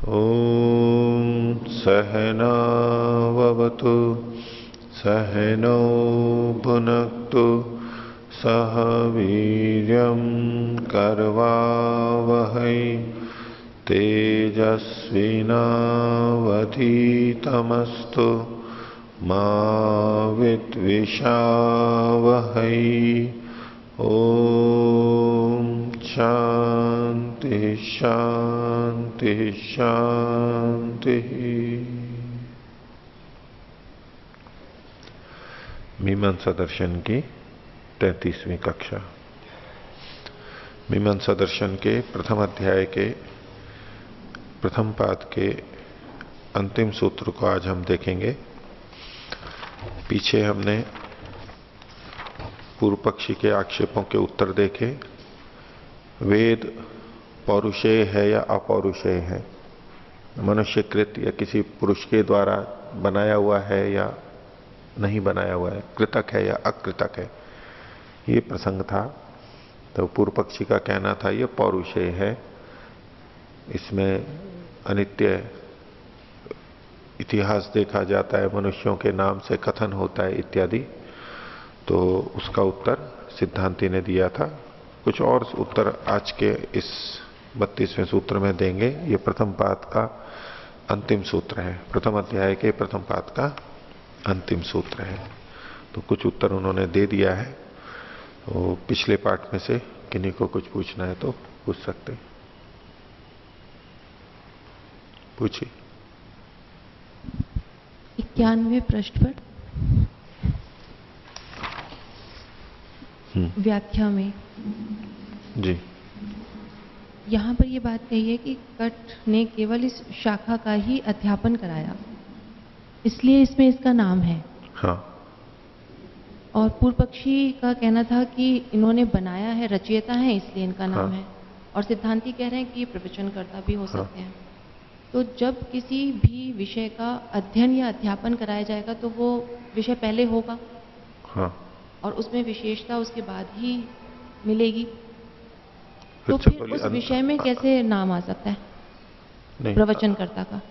ॐ सहनाववतु सहनौ भुनक्तु सह वीर्यं करवावहै तेजस्विनावधीतमस्तु मा विद्विषावहै। ओम शांति शांति शांति। मीमांसा दर्शन की 33वीं कक्षा। मीमांसा दर्शन के प्रथम अध्याय के प्रथम पाद के अंतिम सूत्र को आज हम देखेंगे। पीछे हमने पूर्व पक्षी के आक्षेपों के उत्तर देखे। वेद पौरुषेय है या अपौरुषेय है, मनुष्यकृत या किसी पुरुष के द्वारा बनाया हुआ है या नहीं बनाया हुआ है, कृतक है या अकृतक है, ये प्रसंग था। तो पूर्व पक्षी का कहना था ये पौरुषेय है, इसमें अनित्य इतिहास देखा जाता है, मनुष्यों के नाम से कथन होता है इत्यादि। तो उसका उत्तर सिद्धांति ने दिया था। कुछ और उत्तर आज के इस 32वें सूत्र में देंगे। ये प्रथम पाद का अंतिम सूत्र है, प्रथम अध्याय के प्रथम पाद का अंतिम सूत्र है। तो कुछ उत्तर उन्होंने दे दिया है। तो पिछले पाठ में से किन्हीं को कुछ पूछना है तो पूछ सकते, पूछिए। 91वें पृष्ठ पर व्याख्या में जी, यहाँ पर ये बात कही है कि कट ने केवल इस शाखा का ही अध्यापन कराया, इसलिए इसमें इसका नाम है। हाँ। और पूर्व पक्षी का कहना था कि इन्होंने बनाया है, रचयिता है, इसलिए इनका नाम हाँ। है। और सिद्धांति कह रहे हैं कि प्रवचनकर्ता भी हो हाँ। सकते हैं। तो जब किसी भी विषय का अध्ययन या अध्यापन कराया जाएगा तो वो विषय पहले होगा। हाँ। और उसमें विशेषता उसके बाद ही मिलेगी। तो अच्छा, फिर उस विषय में कैसे नाम आ सकता है नहीं, प्रवचनकर्ता का?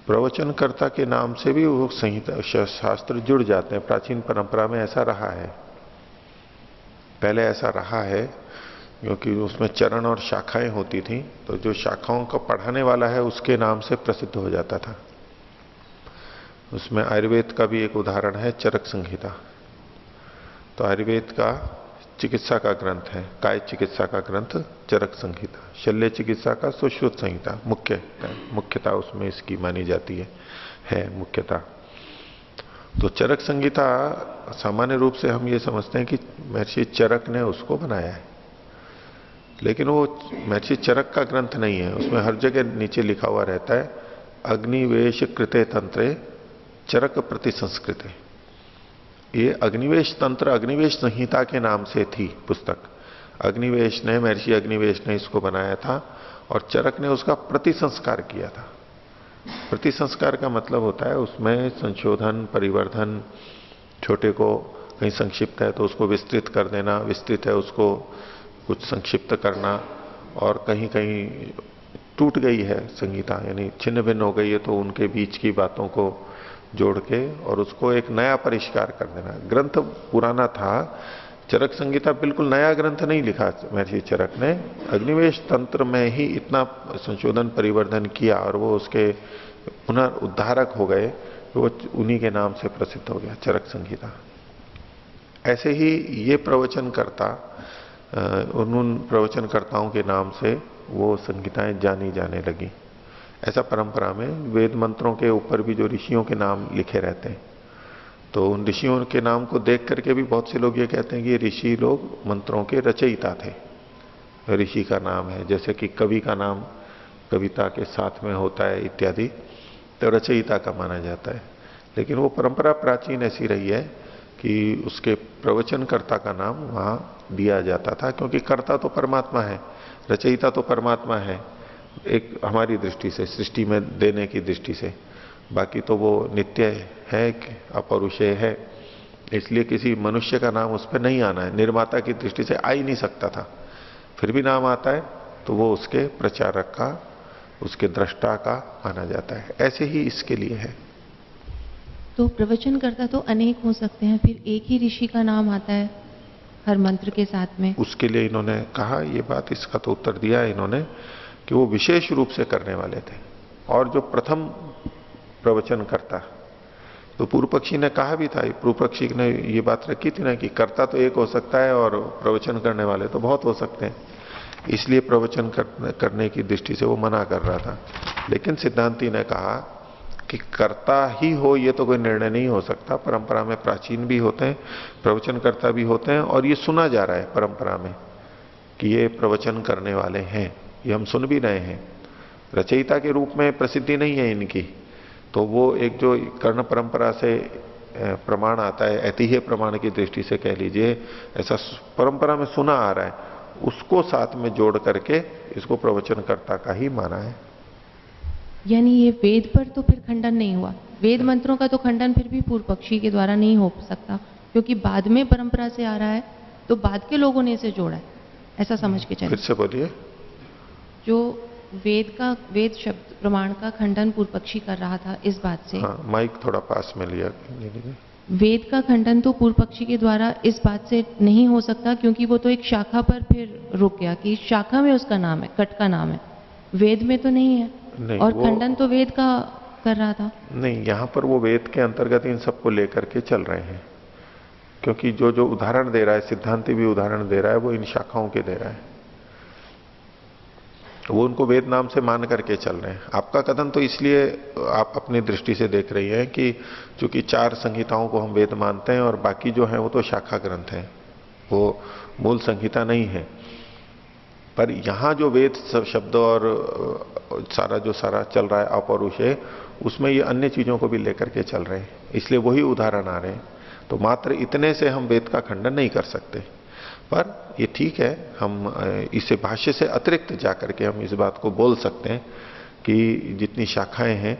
प्रवचनकर्ता के नाम से भी वो संहिता शास्त्र जुड़ जाते हैं। प्राचीन परंपरा में ऐसा रहा है, पहले ऐसा रहा है, क्योंकि उसमें चरण और शाखाएं होती थी। तो जो शाखाओं को पढ़ाने वाला है उसके नाम से प्रसिद्ध हो जाता था। उसमें आयुर्वेद का भी एक उदाहरण है, चरक संहिता। तो आयुर्वेद का चिकित्सा का ग्रंथ है, काय चिकित्सा का ग्रंथ चरक संहिता। शल्य चिकित्सा का सुश्रुत संहिता मुख्यता उसमें इसकी मानी जाती है मुख्यता। तो चरक संहिता सामान्य रूप से हम ये समझते हैं कि महर्षि चरक ने उसको बनाया है, लेकिन वो महर्षि चरक का ग्रंथ नहीं है। उसमें हर जगह नीचे लिखा हुआ रहता है अग्निवेश कृते तंत्रे चरक प्रति संस्कृते। ये अग्निवेश तंत्र अग्निवेश संहिता के नाम से थी पुस्तक। अग्निवेश ने, महर्षि अग्निवेश ने इसको बनाया था और चरक ने उसका प्रति संस्कार किया था। प्रति संस्कार का मतलब होता है उसमें संशोधन, परिवर्धन, छोटे को कहीं संक्षिप्त है तो उसको विस्तृत कर देना, विस्तृत है उसको कुछ संक्षिप्त करना, और कहीं कहीं टूट गई है संहिता यानी छिन्न भिन्न हो गई है तो उनके बीच की बातों को जोड़ के और उसको एक नया परिष्कार कर देना। ग्रंथ पुराना था, चरक संहिता बिल्कुल नया ग्रंथ नहीं लिखा महर्षि चरक ने। अग्निवेश तंत्र में ही इतना संशोधन परिवर्धन किया और वो उसके पुनरुद्धारक हो गए, तो वो उन्हीं के नाम से प्रसिद्ध हो गया चरक संहिता। ऐसे ही ये प्रवचनकर्ता, उन प्रवचनकर्ताओं के नाम से वो संहिताएं जानी जाने लगी। ऐसा परंपरा में वेद मंत्रों के ऊपर भी जो ऋषियों के नाम लिखे रहते हैं, तो उन ऋषियों के नाम को देख करके भी बहुत से लोग ये कहते हैं कि ये ऋषि लोग मंत्रों के रचयिता थे। ऋषि का नाम है, जैसे कि कवि का नाम कविता के साथ में होता है इत्यादि, तो रचयिता का माना जाता है। लेकिन वो परंपरा प्राचीन ऐसी रही है कि उसके प्रवचनकर्ता का नाम वहां दिया जाता था, क्योंकि कर्ता तो परमात्मा है, रचयिता तो परमात्मा है एक हमारी दृष्टि से, सृष्टि में देने की दृष्टि से। बाकी तो वो नित्य है, अपौरुषेय है, इसलिए किसी मनुष्य का नाम उस पर नहीं आना है। निर्माता की दृष्टि से आ ही नहीं सकता था, फिर भी नाम आता है तो वो उसके प्रचारक का, उसके दृष्टा का माना जाता है। ऐसे ही इसके लिए है। तो प्रवचनकर्ता तो अनेक हो सकते हैं, फिर एक ही ऋषि का नाम आता है हर मंत्र के साथ में। उसके लिए इन्होंने कहा ये बात, इसका तो उत्तर दिया है इन्होंने कि वो विशेष रूप से करने वाले थे। और जो प्रथम प्रवचन करता, तो पूर्व पक्षी ने कहा भी था, पूर्व पक्षी ने ये बात रखी थी ना कि कर्ता तो एक हो सकता है और प्रवचन करने वाले तो बहुत हो सकते हैं, इसलिए प्रवचन करने की दृष्टि से वो मना कर रहा था। लेकिन सिद्धांती ने कहा कि कर्ता ही हो ये तो कोई निर्णय नहीं हो सकता। परंपरा में प्राचीन भी होते हैं, प्रवचनकर्ता भी होते हैं, और ये सुना जा रहा है परंपरा में कि ये प्रवचन करने वाले हैं, ये हम सुन भी रहे हैं। रचयिता के रूप में प्रसिद्धि नहीं है इनकी, तो वो एक जो कर्ण परंपरा से प्रमाण आता है, ऐतिह्य प्रमाण की दृष्टि से कह लीजिए, ऐसा परंपरा में सुना आ रहा है, उसको साथ में जोड़ करके इसको प्रवचनकर्ता का ही माना है। यानी ये वेद पर तो फिर खंडन नहीं हुआ, वेद मंत्रों का तो खंडन फिर भी पूर्व पक्षी के द्वारा नहीं हो सकता, क्योंकि बाद में परंपरा से आ रहा है, तो बाद के लोगों ने इसे जोड़ा है, ऐसा समझ के चलिए। फिर से बोलिए। जो वेद शब्द प्रमाण का खंडन पूर्व पक्षी कर रहा था इस बात से। हाँ, माइक थोड़ा पास में लिया। वेद का खंडन तो पूर्व पक्षी के द्वारा इस बात से नहीं हो सकता, क्योंकि वो तो एक शाखा पर फिर रुक गया कि शाखा में उसका नाम है, कट का नाम है, वेद में तो नहीं है। नहीं, और खंडन तो वेद का कर रहा था। नहीं, यहां पर वो वेद के अंतर्गत इन सबको लेकर के चल रहे हैं, क्योंकि जो जो उदाहरण दे रहा है, सिद्धांति भी उदाहरण दे रहा है, वो इन शाखाओं के दे रहा है, वो उनको वेद नाम से मान करके चल रहे हैं। आपका कथन तो इसलिए आप अपनी दृष्टि से देख रही हैं कि चूंकि 4 संहिताओं को हम वेद मानते हैं और बाकी जो है वो तो शाखा ग्रंथ हैं, वो मूल संहिता नहीं है। पर यहां जो वेद शब्द और सारा चल रहा है अपौरुषेय, उसमें ये अन्य चीजों को भी लेकर के चल रहे हैं, इसलिए वही उदाहरण आ रहे हैं। तो मात्र इतने से हम वेद का खंडन नहीं कर सकते, पर ये ठीक है, हम इसे भाष्य से अतिरिक्त जाकर के हम इस बात को बोल सकते हैं कि जितनी शाखाएं हैं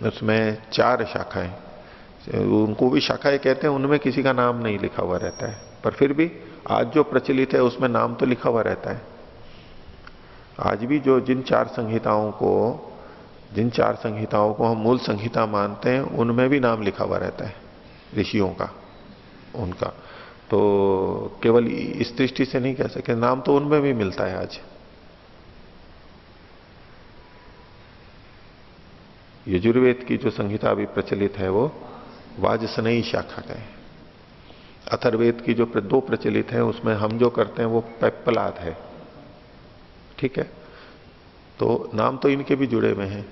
उसमें 4 शाखाएं, उनको भी शाखाएं कहते हैं, उनमें किसी का नाम नहीं लिखा हुआ रहता है, पर फिर भी आज जो प्रचलित है उसमें नाम तो लिखा हुआ रहता है। आज भी जिन 4 संहिताओं को हम मूल संहिता मानते हैं, उनमें भी नाम लिखा हुआ रहता है ऋषियों का, उनका। तो केवल इस दृष्टि से नहीं कह सकते, नाम तो उनमें भी मिलता है आज। यजुर्वेद की जो संहिता अभी प्रचलित है वो वाजसनेयी शाखा का है। अथर्ववेद की जो 2 प्रचलित है उसमें हम जो करते हैं वो पैप्पलाद है, ठीक है। तो नाम तो इनके भी जुड़े हुए हैं।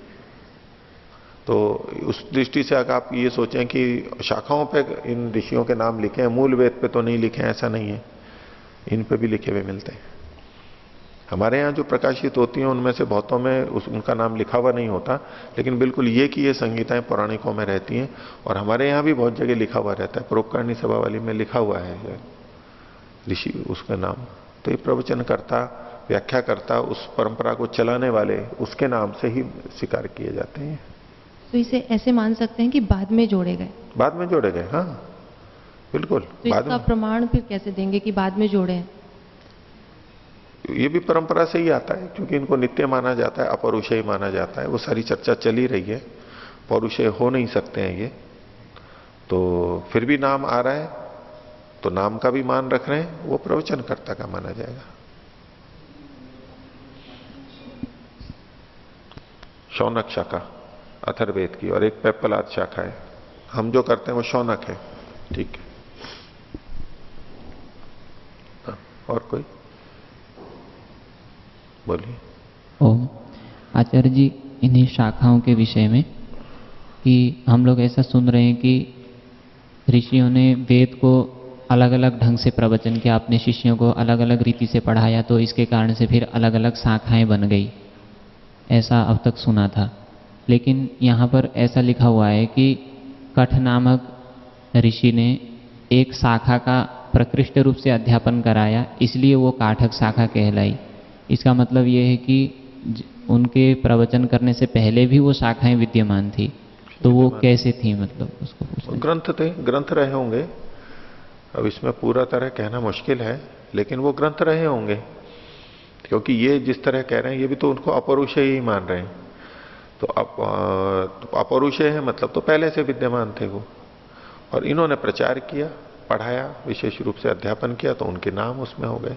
तो उस दृष्टि से अगर आप ये सोचें कि शाखाओं पे इन ऋषियों के नाम लिखे हैं, मूल वेद पे तो नहीं लिखे हैं, ऐसा नहीं है, इन पे भी लिखे हुए मिलते हैं। हमारे यहाँ जो प्रकाशित होती हैं उनमें से बहुतों में उनका नाम लिखा हुआ नहीं होता, लेकिन बिल्कुल ये कि ये संहिताएं पौराणिकों में रहती हैं, और हमारे यहाँ भी बहुत जगह लिखा हुआ रहता है। परोपकारिणी सभा वाली में लिखा हुआ है ऋषि, उसका नाम। तो ये प्रवचनकर्ता, व्याख्याकर्ता, उस परंपरा को चलाने वाले, उसके नाम से ही स्वीकार किए जाते हैं। तो इसे ऐसे मान सकते हैं कि बाद में जोड़े गए? बाद में जोड़े गए, हाँ बिल्कुल। तो इसका प्रमाण फिर कैसे देंगे कि बाद में जोड़े हैं? ये भी परंपरा से ही आता है, क्योंकि इनको नित्य माना जाता है, अपौरुषेय माना जाता है। वो सारी चर्चा चली रही है, पौरुषेय हो नहीं सकते हैं ये, तो फिर भी नाम आ रहा है, तो नाम का भी मान रख रहे हैं, वो प्रवचनकर्ता का माना जाएगा। शौनक शाखा अथर्ववेद की, और एक पैप्पलाद शाखा है। हम जो करते हैं वो शौनक है, ठीक है। और कोई बोलिए। ओम आचार्य जी, इन्हीं शाखाओं के विषय में कि हम लोग ऐसा सुन रहे हैं कि ऋषियों ने वेद को अलग अलग ढंग से प्रवचन किया, अपने शिष्यों को अलग अलग रीति से पढ़ाया, तो इसके कारण से फिर अलग अलग शाखाएं बन गई, ऐसा अब तक सुना था। लेकिन यहाँ पर ऐसा लिखा हुआ है कि कठ नामक ऋषि ने एक शाखा का प्रकृष्ट रूप से अध्यापन कराया, इसलिए वो काठक शाखा कहलाई। इसका मतलब ये है कि उनके प्रवचन करने से पहले भी वो शाखाएं विद्यमान थी, तो वो कैसे थी, मतलब उसको ग्रंथ थे, ग्रंथ रहे होंगे। अब इसमें पूरा तरह कहना मुश्किल है, लेकिन वो ग्रंथ रहे होंगे, क्योंकि ये जिस तरह कह रहे हैं ये भी तो उनको अपौरुषेय ही मान रहे हैं। तो अपौरुषेय है मतलब तो पहले से विद्यमान थे वो, और इन्होंने प्रचार किया, पढ़ाया, विशेष रूप से अध्यापन किया, तो उनके नाम उसमें हो गए।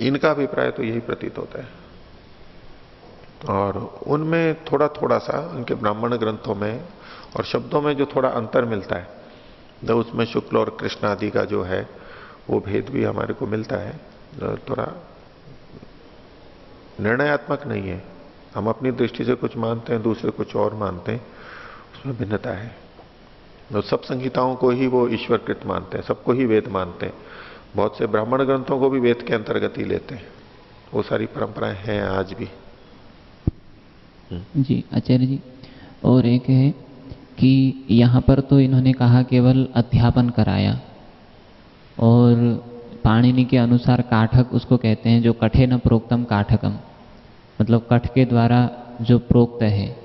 इनका अभिप्राय तो यही प्रतीत होता है। और उनमें थोड़ा थोड़ा सा उनके ब्राह्मण ग्रंथों में और शब्दों में जो थोड़ा अंतर मिलता है, तो उसमें शुक्ल और कृष्ण आदि का जो है वो भेद भी हमारे को मिलता है, थोड़ा निर्णयात्मक नहीं है। हम अपनी दृष्टि से कुछ मानते हैं, दूसरे कुछ और मानते हैं, उसमें भिन्नता है। तो सब संहिताओं को ही वो ईश्वरकृत मानते हैं, सबको ही वेद मानते हैं। बहुत से ब्राह्मण ग्रंथों को भी वेद के अंतर्गत ही लेते हैं। वो सारी परंपराएं हैं आज भी। जी आचार्य जी, और एक है कि यहाँ पर तो इन्होंने कहा केवल अध्यापन कराया, और पाणिनि के अनुसार काठक उसको कहते हैं जो कठे न प्रोक्तम काठकम, मतलब कठ के द्वारा जो प्रोक्त है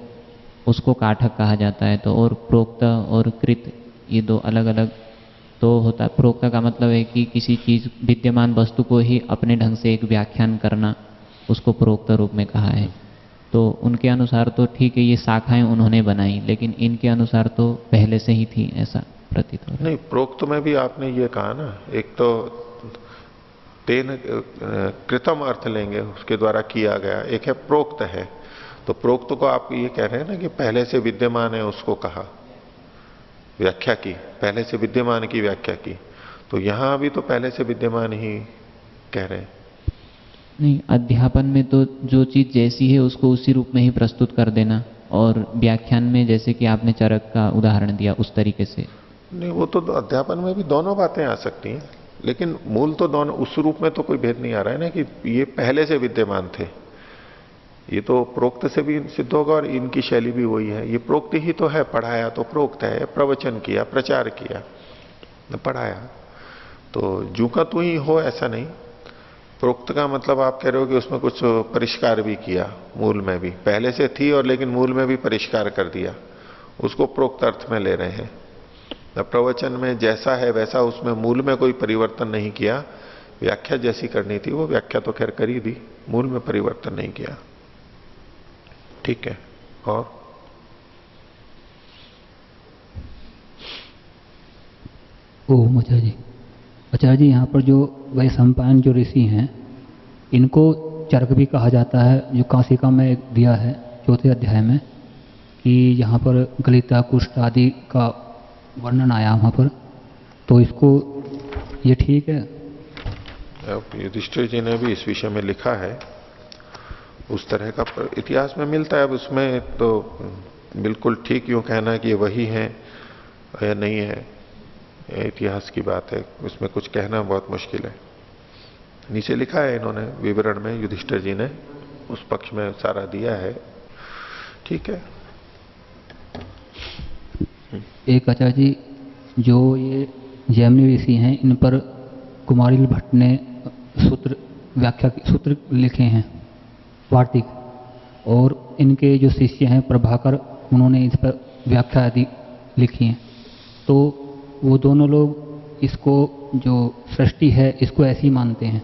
उसको काठक कहा जाता है। तो और प्रोक्त और कृत ये दो अलग अलग तो होता है। प्रोक्त का मतलब है कि किसी चीज विद्यमान वस्तु को ही अपने ढंग से एक व्याख्यान करना, उसको प्रोक्त रूप में कहा है। तो उनके अनुसार तो ठीक है, ये शाखाएं उन्होंने बनाई, लेकिन इनके अनुसार तो पहले से ही थी, ऐसा प्रतीत हो रहा है। नहीं, प्रोक्त में भी आपने ये कहा ना, एक तो तेन कृतम अर्थ लेंगे, उसके द्वारा किया गया, एक है प्रोक्त है। तो प्रोक्त को आप ये कह रहे हैं ना कि पहले से विद्यमान है, उसको कहा, व्याख्या की, पहले से विद्यमान की व्याख्या की। तो यहां भी तो पहले से विद्यमान ही कह रहे हैं। नहीं, अध्यापन में तो जो चीज जैसी है उसको उसी रूप में ही प्रस्तुत कर देना, और व्याख्यान में जैसे कि आपने चरक का उदाहरण दिया उस तरीके से। नहीं, वो तो अध्यापन में भी दोनों बातें आ सकती हैं, लेकिन मूल तो दोनों, उस रूप में तो कोई भेद नहीं आ रहा है ना कि ये पहले से विद्यमान थे। ये तो प्रोक्त से भी सिद्ध होगा, और इनकी शैली भी वही है। ये प्रोक्त ही तो है, पढ़ाया तो प्रोक्त है, प्रवचन किया, प्रचार किया, पढ़ाया। तो जू का तू ही हो ऐसा नहीं। प्रोक्त का मतलब आप कह रहे हो कि उसमें कुछ परिष्कार भी किया, मूल में भी पहले से थी, और लेकिन मूल में भी परिष्कार कर दिया, उसको प्रोक्त अर्थ में ले रहे हैं। प्रवचन में जैसा है वैसा, उसमें मूल में कोई परिवर्तन नहीं किया, व्याख्या जैसी करनी थी वो व्याख्या तो खैर कर ही दी, मूल में परिवर्तन नहीं किया। ठीक है। और ओम आचार्य जी, यहाँ पर जो वैशंपायन जो ऋषि हैं, इनको चरक भी कहा जाता है, जो काशिका में दिया है 4थे अध्याय में, कि यहाँ पर गलिता कुष्ठ आदि का वर्णन आया वहाँ पर। तो इसको ये ठीक है? युधिष्ठिर जी ने भी इस विषय में लिखा है, उस तरह का इतिहास में मिलता है। अब उसमें तो बिल्कुल ठीक यूं कहना कि ये वही है या नहीं है, इतिहास की बात है, उसमें कुछ कहना बहुत मुश्किल है। नीचे लिखा है इन्होंने विवरण में, युधिष्ठिर जी ने उस पक्ष में सारा दिया है। ठीक है। एक आचार्य जी, जो ये जैमिनी ऋषि हैं, इन पर कुमारिल भट्ट ने सूत्र लिखे हैं, वार्तिक, और इनके जो शिष्य हैं प्रभाकर, उन्होंने इस पर व्याख्या आदि लिखी हैं। तो वो दोनों लोग इसको जो सृष्टि है इसको ऐसे ही मानते हैं,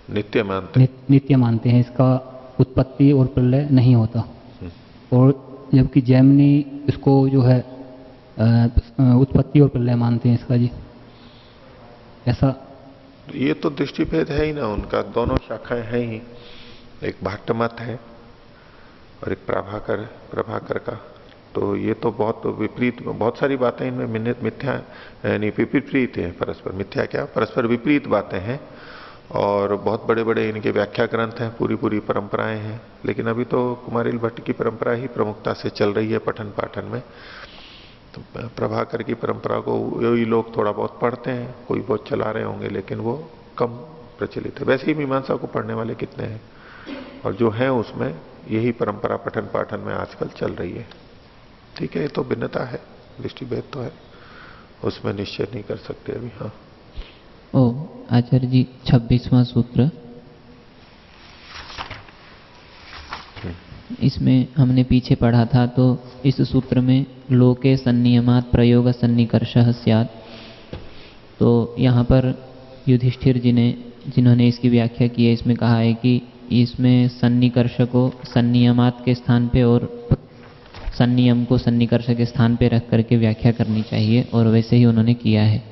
नित्य मानते हैं, नित्य मानते हैं, इसका उत्पत्ति और प्रलय नहीं होता। और जबकि जैमिनी इसको जो है उत्पत्ति और प्रलय मानते हैं इसका। जी ऐसा? ये तो दृष्टिभेद है ही ना उनका, दोनों शाखाएं हैं ही, एक भाट्ट मत है और एक प्रभाकर का। तो ये तो बहुत विपरीत, बहुत सारी बातें इनमें मिथ्या यानी विपरीत है, परस्पर मिथ्या क्या, परस्पर विपरीत बातें हैं। और बहुत बड़े बड़े इनके व्याख्या ग्रंथ हैं, पूरी पूरी परंपराएं हैं। लेकिन अभी तो कुमारिल भट्ट की परंपरा ही प्रमुखता से चल रही है पठन पाठन में। तो प्रभाकर की परंपरा को यही लोग थोड़ा बहुत पढ़ते हैं, कोई बहुत चला रहे होंगे, लेकिन वो कम प्रचलित है। वैसे ही मीमांसा को पढ़ने वाले कितने हैं, और जो हैं उसमें यही परंपरा पठन पाठन में आजकल चल रही है। ठीक है, ये तो भिन्नता है, दृष्टिभेद तो है, उसमें निश्चय नहीं कर सकते अभी। हाँ आचार्य जी, 26वां सूत्र, इसमें हमने पीछे पढ़ा था, तो इस सूत्र में लोके सन्नियमात प्रयोग सन्निकर्षः स्यात्। तो यहाँ पर युधिष्ठिर जी ने, जिन्होंने इसकी व्याख्या की है, इसमें कहा है कि इसमें सन्निकर्ष को सन्नियमात के स्थान पे और सन्नियम को सन्निकर्ष के स्थान पे रख करके व्याख्या करनी चाहिए, और वैसे ही उन्होंने किया है।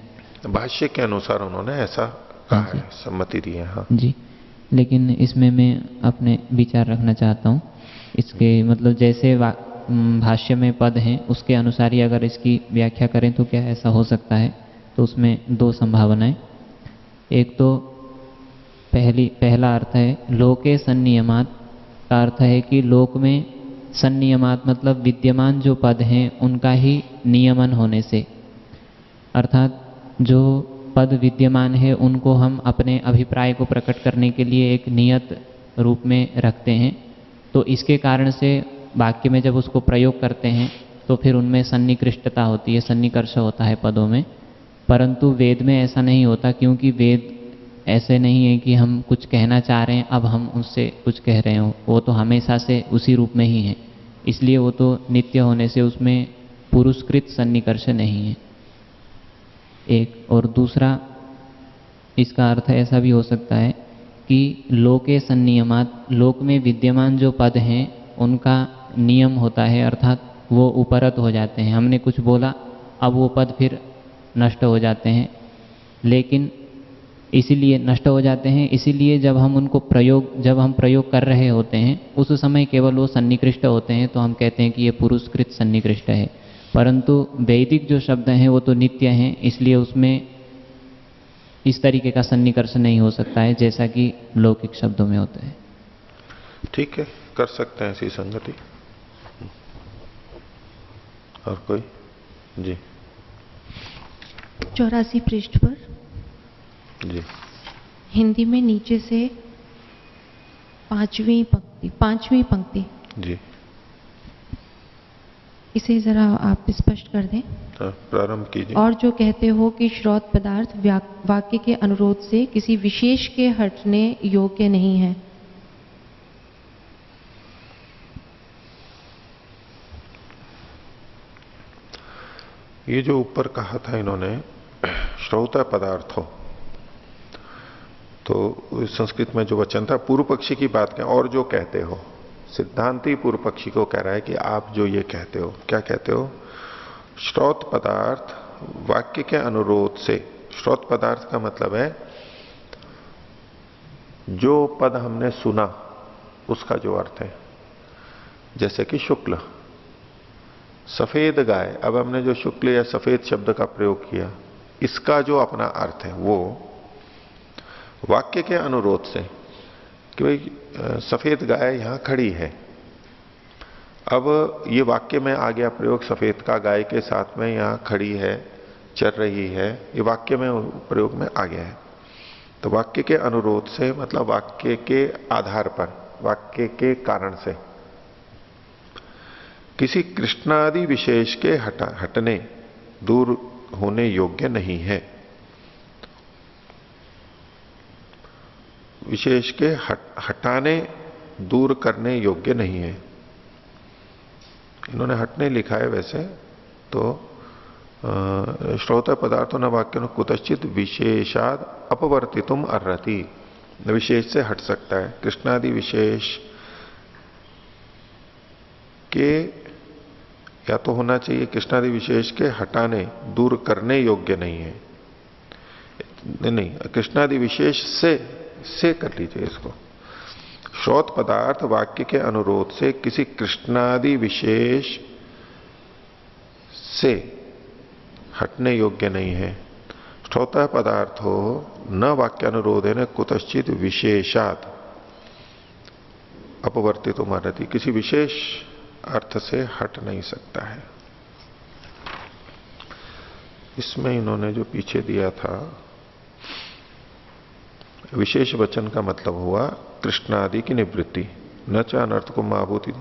भाष्य के अनुसार उन्होंने ऐसा कहा है, सम्मति दी है। हाँ जी, लेकिन इसमें मैं अपने विचार रखना चाहता हूँ। इसके मतलब जैसे भाष्य में पद हैं उसके अनुसार ही अगर इसकी व्याख्या करें तो क्या ऐसा हो सकता है? तो उसमें दो संभावनाएं। एक तो पहला अर्थ है लोके सन्नियमात का अर्थ है कि लोक में सन्नियमात मतलब विद्यमान जो पद हैं उनका ही नियमन होने से, अर्थात जो पद विद्यमान है उनको हम अपने अभिप्राय को प्रकट करने के लिए एक नियत रूप में रखते हैं, तो इसके कारण से वाक्य में जब उसको प्रयोग करते हैं तो फिर उनमें सन्निकृष्टता होती है, सन्निकर्ष होता है पदों में। परंतु वेद में ऐसा नहीं होता, क्योंकि वेद ऐसे नहीं है कि हम कुछ कहना चाह रहे हैं अब हम उससे कुछ कह रहे हो, वो तो हमेशा से उसी रूप में ही है, इसलिए वो तो नित्य होने से उसमें पुरुषकृत सन्निकर्ष नहीं है एक। और दूसरा इसका अर्थ ऐसा भी हो सकता है कि लोके सन्नियमात, लोक में विद्यमान जो पद हैं उनका नियम होता है, अर्थात वो उपरत हो जाते हैं। हमने कुछ बोला अब वो पद फिर नष्ट हो जाते हैं, लेकिन इसीलिए नष्ट हो जाते हैं, इसीलिए जब हम प्रयोग कर रहे होते हैं उस समय केवल वो सन्निकृष्ट होते हैं, तो हम कहते हैं कि ये पुरुषकृत सन्निकृष्ट है। परंतु वैदिक जो शब्द हैं वो तो नित्य हैं, इसलिए उसमें इस तरीके का सन्निकर्ष नहीं हो सकता है जैसा कि लौकिक शब्दों में होता है। ठीक है, कर सकते हैं ऐसी संगति। और कोई? जी 84 पृष्ठ पर जी हिंदी में नीचे से पांचवी पंक्ति जी, इसे जरा आप स्पष्ट कर दें। प्रारंभ कीजिए। और जो कहते हो कि श्रौत पदार्थ वाक्य के अनुरोध से किसी विशेष के हटने योग्य नहीं है। ये जो ऊपर कहा था इन्होंने श्रौत पदार्थो, तो संस्कृत में जो वचन था पूर्व पक्षी की बात करें, और जो कहते हो, सिद्धांती पूर्व पक्षी को कह रहा है कि आप जो ये कहते हो, क्या कहते हो? श्रौत पदार्थ वाक्य के अनुरोध से। श्रौत पदार्थ का मतलब है जो पद हमने सुना उसका जो अर्थ है, जैसे कि शुक्ल, सफेद गाय, अब हमने जो शुक्ल या सफेद शब्द का प्रयोग किया, इसका जो अपना अर्थ है वो वाक्य के अनुरोध से कि भाई सफेद गाय यहां खड़ी है। अब ये वाक्य में आ गया प्रयोग, सफेद का गाय के साथ में यहां खड़ी है, चल रही है, ये वाक्य में प्रयोग में आ गया है। तो वाक्य के अनुरोध से मतलब वाक्य के आधार पर, वाक्य के कारण से किसी कृष्णादि विशेष के हटने, दूर होने योग्य नहीं है। विशेष के हटाने, दूर करने योग्य नहीं है। इन्होंने हटने लिखा है, वैसे तो श्रौत पदार्थों न वाक्य न कुतश्चित विशेषाद अपवर्तितुम अर्हति, विशेष से हट सकता है। कृष्णादि विशेष के या तो होना चाहिए कृष्णादि विशेष के हटाने, दूर करने योग्य नहीं है। नहीं, कृष्णादि विशेष से कर लीजिए इसको। श्रौत पदार्थ वाक्य के अनुरोध से किसी कृष्णादि विशेष से हटने योग्य नहीं है। श्रौत पदार्थ हो न वाक्यानुरोधे न कुतश्चित विशेषात अपवर्तितुम अर्हति, किसी विशेष अर्थ से हट नहीं सकता है। इसमें इन्होंने जो पीछे दिया था, विशेष वचन का मतलब हुआ कृष्णादि की निवृत्ति, न च अनर्थ को महाभूति।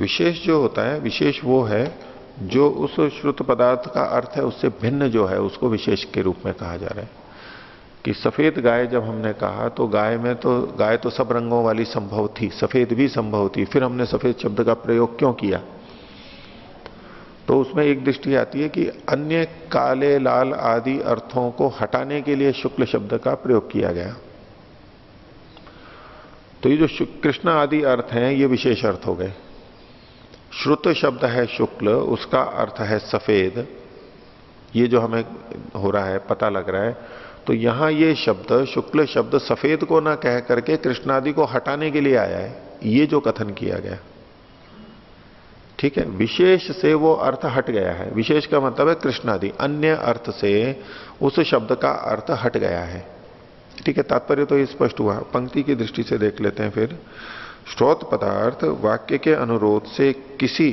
विशेष जो होता है, विशेष वो है जो उस श्रुत पदार्थ का अर्थ है उससे भिन्न जो है, उसको विशेष के रूप में कहा जा रहा है। कि सफेद गाय जब हमने कहा तो गाय तो सब रंगों वाली संभव थी, सफेद भी संभव थी, फिर हमने सफेद शब्द का प्रयोग क्यों किया? तो उसमें एक दृष्टि आती है कि अन्य काले लाल आदि अर्थों को हटाने के लिए शुक्ल शब्द का प्रयोग किया गया। तो ये जो कृष्ण आदि अर्थ हैं ये विशेष अर्थ हो गए। श्रुत शब्द है शुक्ल, उसका अर्थ है सफेद, ये जो हमें हो रहा है पता लग रहा है। तो यहां ये शब्द शुक्ल शब्द सफेद को ना कह करके कृष्ण आदि को हटाने के लिए आया है, ये जो कथन किया गया, ठीक है। विशेष से वो अर्थ हट गया है। विशेष का मतलब है कृष्ण आदि, अन्य अर्थ से उस शब्द का अर्थ हट गया है, ठीक है। तात्पर्य तो ये स्पष्ट हुआ। पंक्ति की दृष्टि से देख लेते हैं फिर। श्रोत पदार्थ वाक्य के अनुरोध से किसी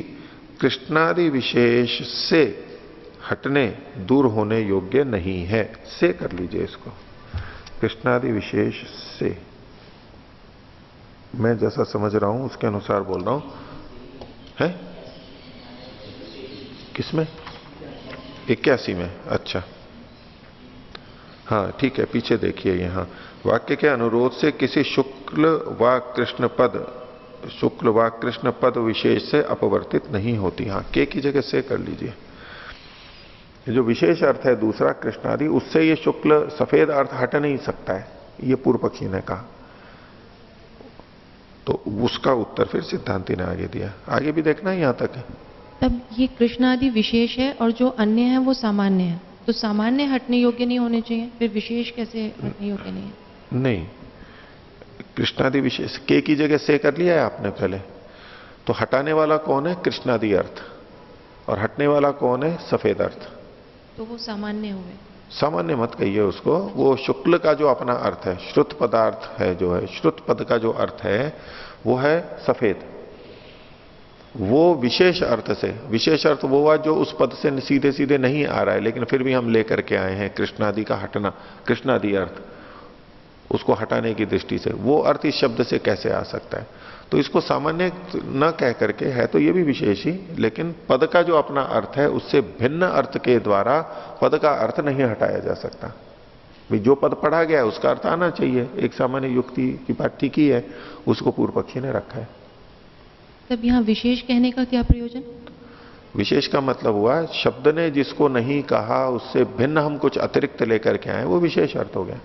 कृष्णादि विशेष से हटने दूर होने योग्य नहीं है। से कर लीजिए इसको, कृष्णादि विशेष से, मैं जैसा समझ रहा हूं उसके अनुसार बोल रहा हूं। है किसमें? 81 में। अच्छा हाँ ठीक है, पीछे देखिए यहां वाक्य के अनुरोध से किसी शुक्ल व कृष्ण पद विशेष से अपवर्तित नहीं होती। हाँ, के की जगह से कर लीजिए। जो विशेष अर्थ है दूसरा कृष्णादि, उससे ये शुक्ल सफेद अर्थ हट नहीं सकता है, ये पूर्व पक्षी ने कहा। तो उसका उत्तर फिर सिद्धांति ने आगे दिया। आगे भी देखना है यहां तक। तब ये कृष्णादि विशेष है और जो अन्य है वो सामान्य है, तो सामान्य हटने योग्य नहीं होने चाहिए, फिर विशेष कैसे हटने योग्य नहीं है? नहीं, कृष्णादि विशेष के की जगह से कर लिया है आपने पहले। तो हटाने वाला कौन है? कृष्णादि अर्थ, और हटने वाला कौन है? सफेद अर्थ। तो वो सामान्य हुए। सामान्य मत कहिए उसको, वो शुक्ल का जो अपना अर्थ है, श्रुत पदार्थ है जो है, श्रुत पद का जो अर्थ है वो है सफेद। वो विशेष अर्थ से, विशेष अर्थ वो हुआ जो उस पद से सीधे सीधे नहीं आ रहा है, लेकिन फिर भी हम लेकर के आए हैं कृष्णादि का हटना, कृष्णादि अर्थ, उसको हटाने की दृष्टि से वो अर्थ इस शब्द से कैसे आ सकता है? तो इसको सामान्य न कह करके, है तो ये भी विशेष ही, लेकिन पद का जो अपना अर्थ है उससे भिन्न अर्थ के द्वारा पद का अर्थ नहीं हटाया जा सकता। भाई जो पद पढ़ा गया है उसका अर्थ आना चाहिए, एक सामान्य युक्ति की बात ठीक ही है, उसको पूर्व पक्षी ने रखा है। तब यहां विशेष कहने का क्या प्रयोजन? विशेष का मतलब हुआ शब्द ने जिसको नहीं कहा उससे भिन्न हम कुछ अतिरिक्त लेकर के आए, वो विशेष अर्थ हो गया।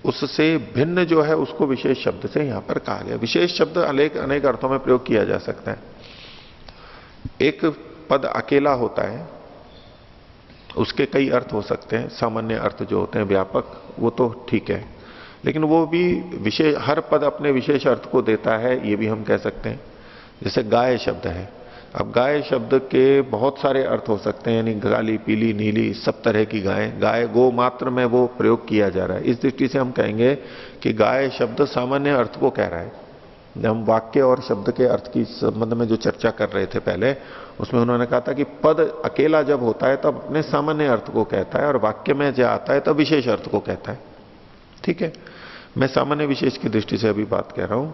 उससे भिन्न जो है उसको विशेष शब्द से यहां पर कहा गया। विशेष शब्द अनेक अर्थों में प्रयोग किया जा सकता है। एक पद अकेला होता है, उसके कई अर्थ हो सकते हैं, सामान्य अर्थ जो होते हैं व्यापक, वो तो ठीक है, लेकिन वो भी विशेष, हर पद अपने विशेष अर्थ को देता है, ये भी हम कह सकते हैं। जैसे गाय शब्द है, अब गाय शब्द के बहुत सारे अर्थ हो सकते हैं, यानी काली पीली नीली सब तरह की गाय, गाय गो मात्र में वो प्रयोग किया जा रहा है। इस दृष्टि से हम कहेंगे कि गाय शब्द सामान्य अर्थ को कह रहा है। जब हम वाक्य और शब्द के अर्थ की संबंध में जो चर्चा कर रहे थे पहले, उसमें उन्होंने कहा था कि पद अकेला जब होता है तब अपने सामान्य अर्थ को कहता है, और वाक्य में जब आता है तब विशेष अर्थ को कहता है। ठीक है, मैं सामान्य विशेष की दृष्टि से अभी बात कह रहा हूं।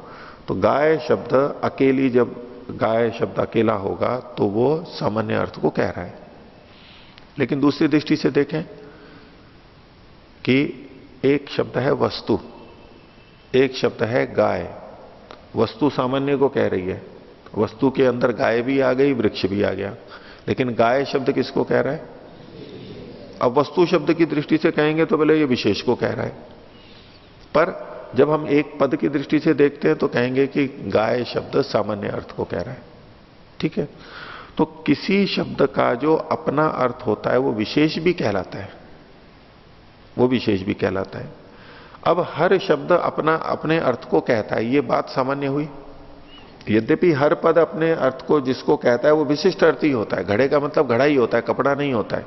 तो गाय शब्द अकेली, जब गाय शब्द अकेला होगा तो वो सामान्य अर्थ को कह रहा है। लेकिन दूसरी दृष्टि से देखें कि एक शब्द है वस्तु, एक शब्द है गाय। वस्तु सामान्य को कह रही है, वस्तु के अंदर गाय भी आ गई, वृक्ष भी आ गया, लेकिन गाय शब्द किसको कह रहा है? अब वस्तु शब्द की दृष्टि से कहेंगे तो बोले ये विशेष को कह रहा है, पर जब हम एक पद की दृष्टि से देखते हैं तो कहेंगे कि गाय शब्द सामान्य अर्थ को कह रहा है। ठीक है, तो किसी शब्द का जो अपना अर्थ होता है वो विशेष भी कहलाता है, वो विशेष भी कहलाता है। अब हर शब्द अपना अपने अर्थ को कहता है, ये बात सामान्य हुई। यद्यपि हर पद अपने अर्थ को जिसको कहता है वो विशिष्ट अर्थ ही होता है। घड़े का मतलब घड़ा ही होता है, कपड़ा नहीं होता है।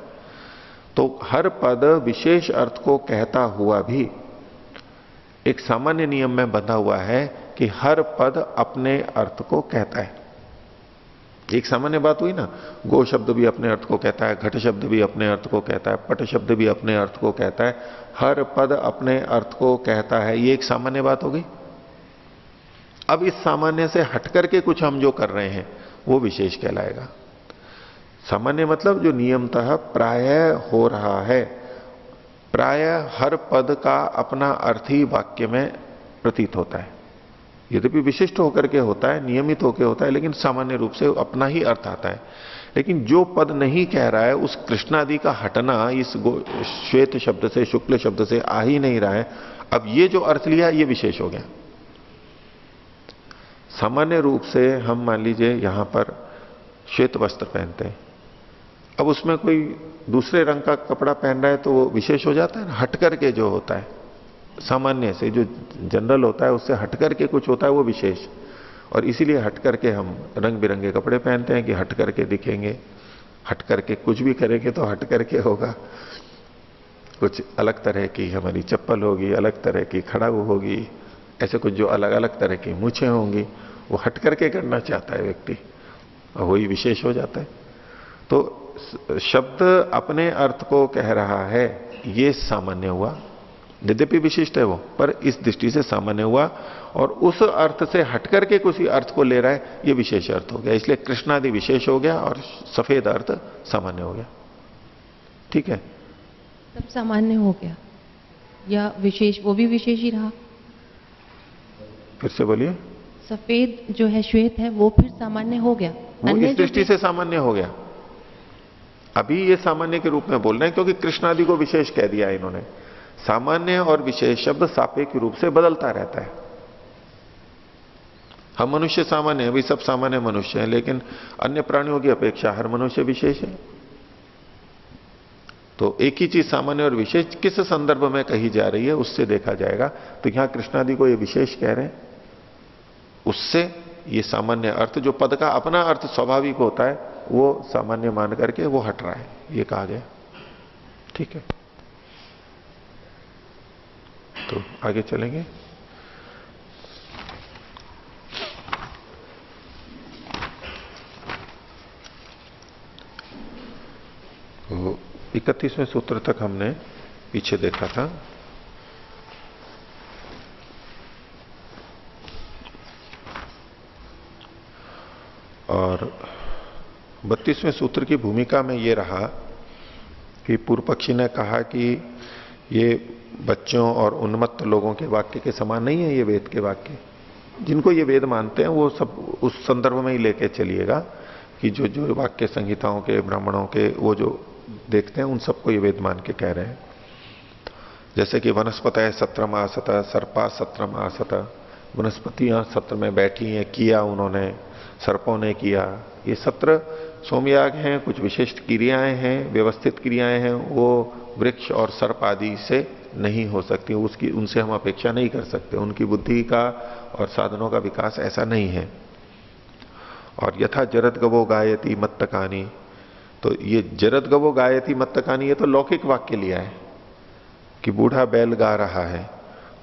तो हर पद विशेष अर्थ को कहता हुआ भी एक सामान्य नियम में बंधा हुआ है कि हर पद अपने अर्थ को कहता है। एक सामान्य बात हुई ना, गो शब्द भी अपने अर्थ को कहता है, घट शब्द भी अपने अर्थ को कहता है, पट शब्द भी अपने अर्थ को कहता है, हर पद अपने अर्थ को कहता है, ये एक सामान्य बात हो गई। अब इस सामान्य से हटकर के कुछ हम जो कर रहे हैं वो विशेष कहलाएगा। सामान्य मतलब जो नियमतः प्रायः हो रहा है, प्रायः हर पद का अपना अर्थ ही वाक्य में प्रतीत होता है। यद्यपि विशिष्ट होकर के होता है, नियमित होकर होता है, लेकिन सामान्य रूप से अपना ही अर्थ आता है। लेकिन जो पद नहीं कह रहा है, उस कृष्णादि का हटना इस श्वेत शब्द से, शुक्ल शब्द से आ ही नहीं रहा है। अब ये जो अर्थ लिया ये विशेष हो गया। सामान्य रूप से हम मान लीजिए यहां पर श्वेत वस्त्र पहनते हैं, अब उसमें कोई दूसरे रंग का कपड़ा पहन रहा है तो वो विशेष हो जाता है ना। हट करके जो होता है, सामान्य से जो जनरल होता है उससे हट करके कुछ होता है वो विशेष। और इसीलिए हट करके हम रंग बिरंगे कपड़े पहनते हैं कि हट करके दिखेंगे, हट करके कुछ भी करेंगे तो हट करके होगा। कुछ अलग तरह की हमारी चप्पल होगी, अलग तरह की खड़ाऊ होगी, ऐसे कुछ जो अलग अलग तरह की मूछें होंगी, वो हट करके करना चाहता है व्यक्ति और वही विशेष हो जाता है। तो शब्द अपने अर्थ को कह रहा है, ये सामान्य हुआ, यद्यपि विशिष्ट है वो, पर इस दृष्टि से सामान्य हुआ। और उस अर्थ से हट करके किसी अर्थ को ले रहा है, ये विशेष अर्थ हो गया। इसलिए कृष्णादि विशेष हो गया और सफेद अर्थ सामान्य हो गया। ठीक है, तब सामान्य हो गया या विशेष, वो भी विशेष ही रहा। फिर से बोलिए। सफेद जो है, श्वेत है, वो फिर सामान्य हो गया। वो इस दृष्टि से सामान्य हो गया। अभी ये सामान्य के रूप में बोल रहे हैं क्योंकि कृष्णादि को विशेष कह दिया इन्होंने। सामान्य और विशेष शब्द सापेक्ष रूप से बदलता रहता है। हम मनुष्य सामान्य है, भी सब सामान्य मनुष्य हैं, लेकिन अन्य प्राणियों की अपेक्षा हर मनुष्य विशेष है। तो एक ही चीज सामान्य और विशेष किस संदर्भ में कही जा रही है उससे देखा जाएगा। तो यहां कृष्णादि को ये विशेष कह रहे हैं, उससे ये सामान्य अर्थ, जो पद का अपना अर्थ स्वाभाविक होता है, वो सामान्य मान करके वो हट रहा है, ये कहा गया। ठीक है, तो आगे चलेंगे। तो 31वें सूत्र तक हमने पीछे देखा था। और 32वें सूत्र की भूमिका में ये रहा कि पूर्व पक्षी ने कहा कि ये बच्चों और उन्मत्त लोगों के वाक्य के समान नहीं है, ये वेद के वाक्य। जिनको ये वेद मानते हैं वो सब उस संदर्भ में ही लेके चलिएगा कि जो जो वाक्य संहिताओं के, ब्राह्मणों के, वो जो देखते हैं उन सबको ये वेद मान के कह रहे हैं। जैसे कि वनस्पतय सत्रम आसत, सर्पा सत्रम आसत, वनस्पतियां सत्र में बैठी हैं, किया उन्होंने, सर्पों ने किया। ये सत्र सोमयाग हैं, कुछ विशिष्ट क्रियाएं हैं, व्यवस्थित क्रियाएं हैं, वो वृक्ष और सर्प आदि से नहीं हो सकती, उसकी उनसे हम अपेक्षा नहीं कर सकते। उनकी बुद्धि का और साधनों का विकास ऐसा नहीं है। और यथा जरद गवो गायती मत्तकानी, तो ये जरद गवो गायती मत्तकानी, ये तो लौकिक वाक्य लिया है कि बूढ़ा बैल गा रहा है।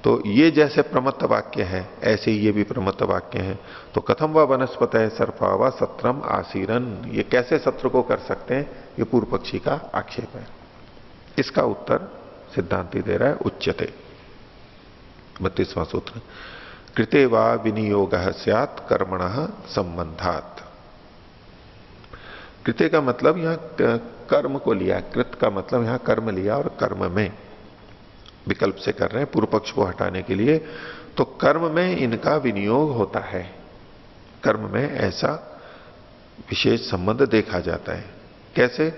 तो ये जैसे प्रमत्त वाक्य है, ऐसे ही ये भी प्रमत्त वाक्य है। तो कथम व वनस्पत है सर्पा व सत्रम आसीरन, ये कैसे सत्र को कर सकते हैं, ये पूर्व पक्षी का आक्षेप है। इसका उत्तर सिद्धांति दे रहा है उच्यते। 32वां सूत्र, कृते वा विनियोग स्यात् कर्मणः संबंधात्। कृते का मतलब यहां कर्म को लिया, कृत का मतलब यहां कर्म लिया, और कर्म में विकल्प से कर रहे हैं पूर्व पक्ष को हटाने के लिए। तो कर्म में इनका विनियोग होता है, कर्म में ऐसा विशेष संबंध देखा जाता है। कैसे?